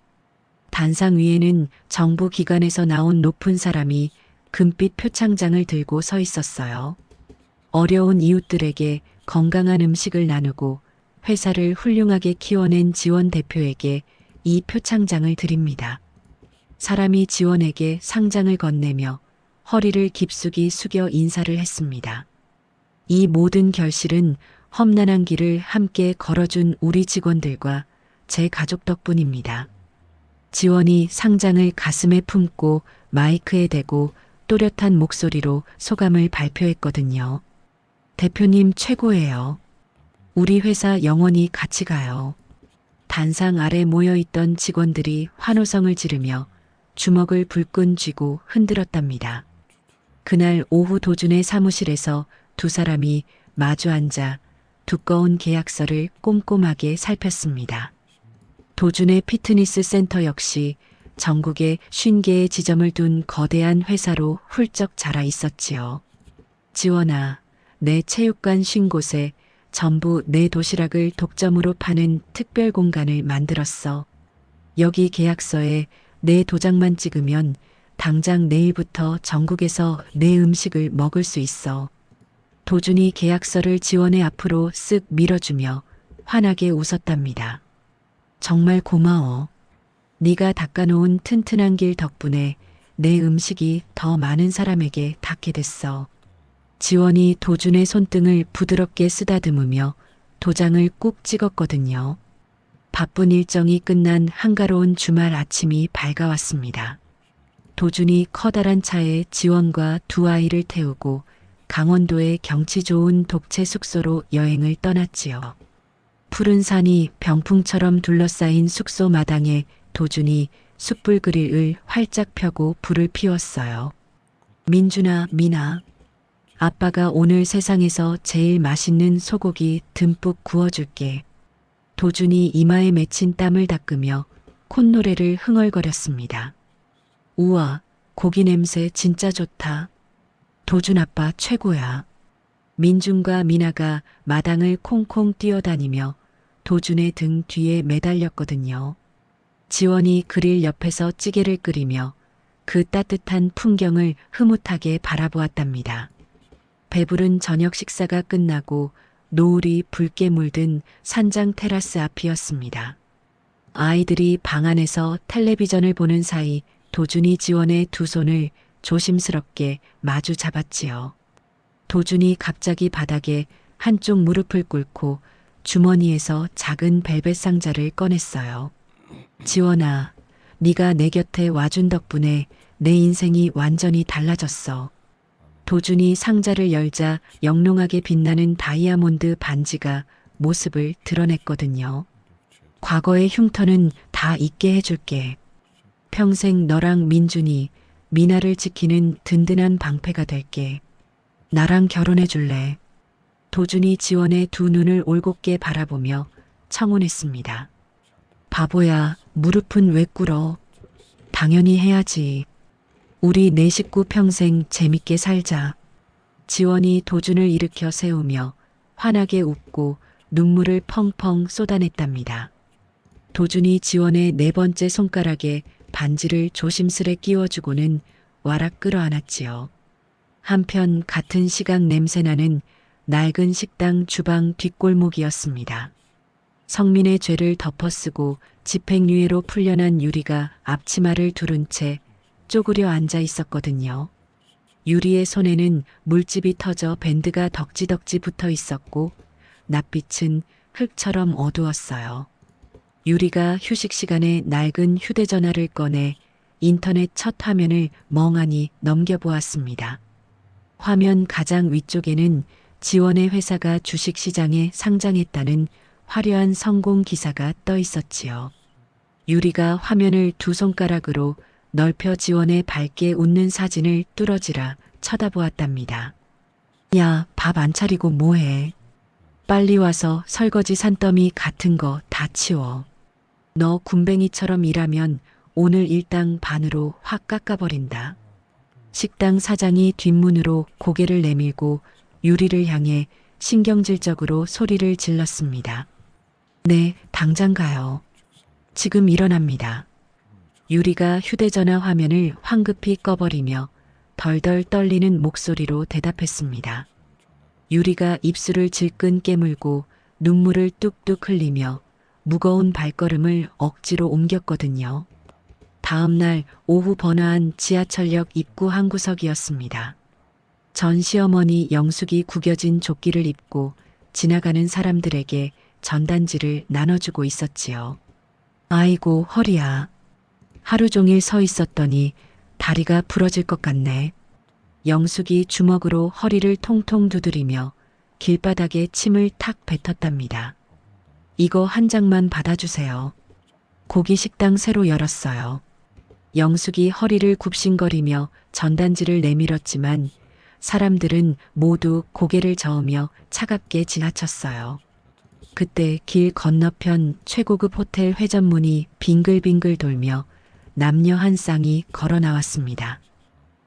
단상 위에는 정부 기관에서 나온 높은 사람이 금빛 표창장을 들고 서 있었어요. 어려운 이웃들에게 건강한 음식을 나누고 회사를 훌륭하게 키워낸 지원 대표에게 이 표창장을 드립니다. 사람이 지원에게 상장을 건네며 허리를 깊숙이 숙여 인사를 했습니다. 이 모든 결실은 험난한 길을 함께 걸어준 우리 직원들과 제 가족 덕분입니다. 지원이 상장을 가슴에 품고 마이크에 대고 또렷한 목소리로 소감을 발표했거든요. 대표님 최고예요. 우리 회사 영원히 같이 가요. 단상 아래 모여있던 직원들이 환호성을 지르며 주먹을 불끈 쥐고 흔들었답니다. 그날 오후 도준의 사무실에서 두 사람이 마주 앉아 두꺼운 계약서를 꼼꼼하게 살폈습니다. 도준의 피트니스 센터 역시 전국에 50개의 지점을 둔 거대한 회사로 훌쩍 자라 있었지요. 지원아, 내 체육관 50곳에 전부 내 도시락을 독점으로 파는 특별 공간을 만들었어. 여기 계약서에 내 도장만 찍으면 당장 내일부터 전국에서 내 음식을 먹을 수 있어. 도준이 계약서를 지원의 앞으로 쓱 밀어주며 환하게 웃었답니다. 정말 고마워. 네가 닦아놓은 튼튼한 길 덕분에 내 음식이 더 많은 사람에게 닿게 됐어. 지원이 도준의 손등을 부드럽게 쓰다듬으며 도장을 꾹 찍었거든요. 바쁜 일정이 끝난 한가로운 주말 아침이 밝아왔습니다. 도준이 커다란 차에 지원과 두 아이를 태우고 강원도의 경치 좋은 독채 숙소로 여행을 떠났지요. 푸른 산이 병풍처럼 둘러싸인 숙소 마당에 도준이 숯불 그릴을 활짝 펴고 불을 피웠어요. 민준아, 미나. 아빠가 오늘 세상에서 제일 맛있는 소고기 듬뿍 구워줄게. 도준이 이마에 맺힌 땀을 닦으며 콧노래를 흥얼거렸습니다. 우와, 고기 냄새 진짜 좋다. 도준 아빠 최고야. 민준과 미나가 마당을 콩콩 뛰어다니며 도준의 등 뒤에 매달렸거든요. 지원이 그릴 옆에서 찌개를 끓이며 그 따뜻한 풍경을 흐뭇하게 바라보았답니다. 배부른 저녁 식사가 끝나고 노을이 붉게 물든 산장 테라스 앞이었습니다. 아이들이 방 안에서 텔레비전을 보는 사이 도준이 지원의 두 손을 조심스럽게 마주 잡았지요. 도준이 갑자기 바닥에 한쪽 무릎을 꿇고 주머니에서 작은 벨벳 상자를 꺼냈어요. 지원아, 네가 내 곁에 와준 덕분에 내 인생이 완전히 달라졌어. 도준이 상자를 열자 영롱하게 빛나는 다이아몬드 반지가 모습을 드러냈거든요. 과거의 흉터는 다 잊게 해줄게. 평생 너랑 민준이, 미나를 지키는 든든한 방패가 될게. 나랑 결혼해 줄래? 도준이 지원의 두 눈을 올곧게 바라보며 청혼했습니다. 바보야, 무릎은 왜 꿇어? 당연히 해야지. 우리 네 식구 평생 재밌게 살자. 지원이 도준을 일으켜 세우며 환하게 웃고 눈물을 펑펑 쏟아냈답니다. 도준이 지원의 네 번째 손가락에 반지를 조심스레 끼워주고는 와락 끌어안았지요. 한편 같은 시각 냄새나는 낡은 식당 주방 뒷골목이었습니다. 성민의 죄를 덮어쓰고 집행유예로 풀려난 유리가 앞치마를 두른 채 쪼그려 앉아 있었거든요. 유리의 손에는 물집이 터져 밴드가 덕지덕지 붙어 있었고 낯빛은 흙처럼 어두웠어요. 유리가 휴식 시간에 낡은 휴대전화를 꺼내 인터넷 첫 화면을 멍하니 넘겨보았습니다. 화면 가장 위쪽에는 지원의 회사가 주식시장에 상장했다는 화려한 성공 기사가 떠 있었지요. 유리가 화면을 두 손가락으로 넓혀 지원의 밝게 웃는 사진을 뚫어지라 쳐다보았답니다. 야, 밥 안 차리고 뭐해? 빨리 와서 설거지 산더미 같은 거 다 치워. 너 군뱅이처럼 일하면 오늘 일당 반으로 확 깎아버린다. 식당 사장이 뒷문으로 고개를 내밀고 유리를 향해 신경질적으로 소리를 질렀습니다. 네, 당장 가요. 지금 일어납니다. 유리가 휴대전화 화면을 황급히 꺼버리며 덜덜 떨리는 목소리로 대답했습니다. 유리가 입술을 질끈 깨물고 눈물을 뚝뚝 흘리며 무거운 발걸음을 억지로 옮겼거든요. 다음 날 오후 번화한 지하철역 입구 한 구석이었습니다. 전 시어머니 영숙이 구겨진 조끼를 입고 지나가는 사람들에게 전단지를 나눠주고 있었지요. 아이고 허리야. 하루 종일 서 있었더니 다리가 부러질 것 같네. 영숙이 주먹으로 허리를 통통 두드리며 길바닥에 침을 탁 뱉었답니다. 이거 한 장만 받아주세요. 고기 식당 새로 열었어요. 영숙이 허리를 굽신거리며 전단지를 내밀었지만 사람들은 모두 고개를 저으며 차갑게 지나쳤어요. 그때 길 건너편 최고급 호텔 회전문이 빙글빙글 돌며 남녀 한 쌍이 걸어 나왔습니다.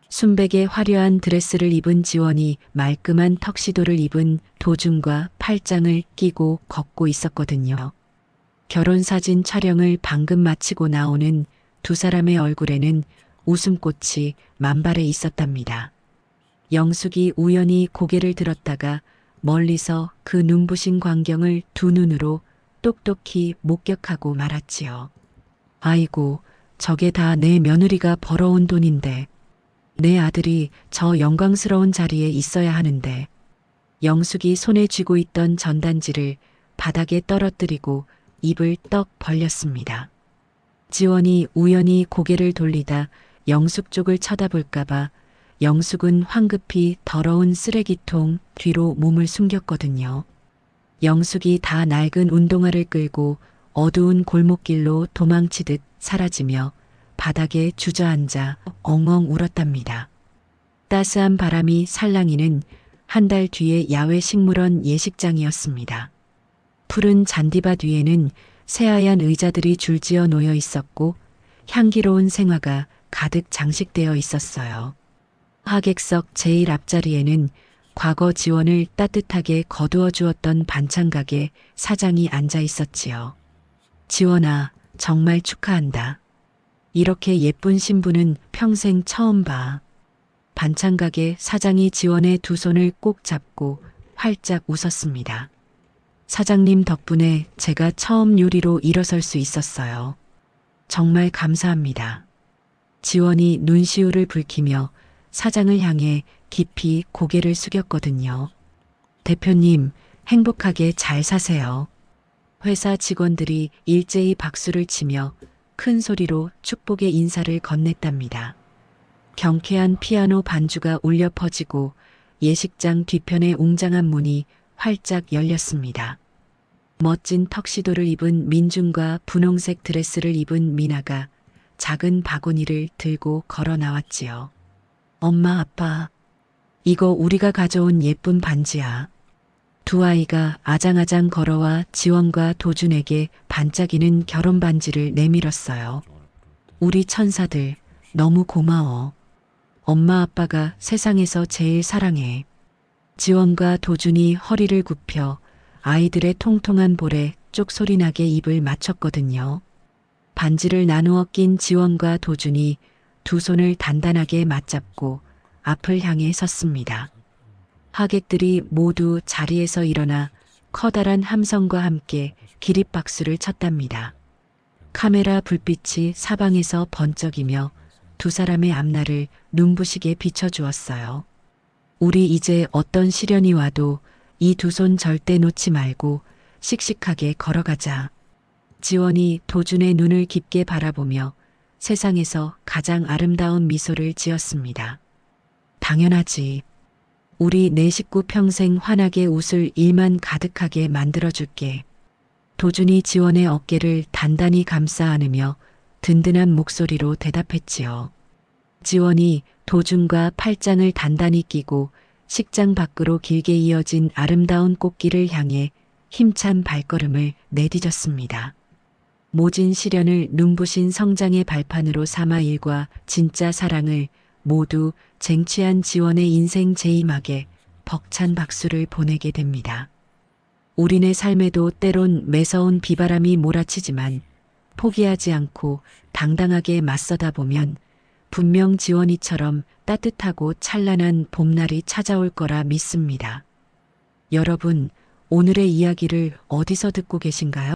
순백의 화려한 드레스를 입은 지원이 말끔한 턱시도를 입은 도준과 팔짱을 끼고 걷고 있었거든요. 결혼사진 촬영을 방금 마치고 나오는 두 사람의 얼굴에는 웃음꽃이 만발해 있었답니다. 영숙이 우연히 고개를 들었다가 멀리서 그 눈부신 광경을 두 눈으로 똑똑히 목격하고 말았지요. 아이고, 저게 다 내 며느리가 벌어온 돈인데 내 아들이 저 영광스러운 자리에 있어야 하는데. 영숙이 손에 쥐고 있던 전단지를 바닥에 떨어뜨리고 입을 떡 벌렸습니다. 지원이 우연히 고개를 돌리다 영숙 쪽을 쳐다볼까봐 영숙은 황급히 더러운 쓰레기통 뒤로 몸을 숨겼거든요. 영숙이 다 낡은 운동화를 끌고 어두운 골목길로 도망치듯 사라지며 바닥에 주저앉아 엉엉 울었답니다. 따스한 바람이 살랑이는 한 달 뒤의 야외 식물원 예식장이었습니다. 푸른 잔디밭 위에는 새하얀 의자들이 줄지어 놓여 있었고 향기로운 생화가 가득 장식되어 있었어요. 하객석 제일 앞자리에는 과거 지원을 따뜻하게 거두어 주었던 반찬가게 사장이 앉아 있었지요. 지원아, 정말 축하한다. 이렇게 예쁜 신부는 평생 처음 봐. 반찬가게 사장이 지원의 두 손을 꼭 잡고 활짝 웃었습니다. 사장님 덕분에 제가 처음 요리로 일어설 수 있었어요. 정말 감사합니다. 지원이 눈시울을 붉히며 사장을 향해 깊이 고개를 숙였거든요. 대표님, 행복하게 잘 사세요. 회사 직원들이 일제히 박수를 치며 큰 소리로 축복의 인사를 건넸답니다. 경쾌한 피아노 반주가 울려 퍼지고 예식장 뒤편의 웅장한 문이 활짝 열렸습니다. 멋진 턱시도를 입은 민준과 분홍색 드레스를 입은 미나가 작은 바구니를 들고 걸어 나왔지요. 엄마, 아빠, 이거 우리가 가져온 예쁜 반지야. 두 아이가 아장아장 걸어와 지원과 도준에게 반짝이는 결혼 반지를 내밀었어요. 우리 천사들, 너무 고마워. 엄마 아빠가 세상에서 제일 사랑해. 지원과 도준이 허리를 굽혀 아이들의 통통한 볼에 쪽소리나게 입을 맞췄거든요. 반지를 나누어 낀 지원과 도준이 두 손을 단단하게 맞잡고 앞을 향해 섰습니다. 하객들이 모두 자리에서 일어나 커다란 함성과 함께 기립박수를 쳤답니다. 카메라 불빛이 사방에서 번쩍이며 두 사람의 앞날을 눈부시게 비춰주었어요. 우리 이제 어떤 시련이 와도 이 두 손 절대 놓지 말고 씩씩하게 걸어가자. 지원이 도준의 눈을 깊게 바라보며 세상에서 가장 아름다운 미소를 지었습니다. 당연하지. 우리 네 식구 평생 환하게 웃을 일만 가득하게 만들어줄게. 도준이 지원의 어깨를 단단히 감싸 안으며 든든한 목소리로 대답했지요. 지원이 도준과 팔짱을 단단히 끼고 식장 밖으로 길게 이어진 아름다운 꽃길을 향해 힘찬 발걸음을 내디뎠습니다. 모진 시련을 눈부신 성장의 발판으로 삼아 일과 진짜 사랑을 모두 쟁취한 지원의 인생 제이막에 벅찬 박수를 보내게 됩니다. 우리네 삶에도 때론 매서운 비바람이 몰아치지만 포기하지 않고 당당하게 맞서다 보면 분명 지원이처럼 따뜻하고 찬란한 봄날이 찾아올 거라 믿습니다. 여러분, 오늘의 이야기를 어디서 듣고 계신가요?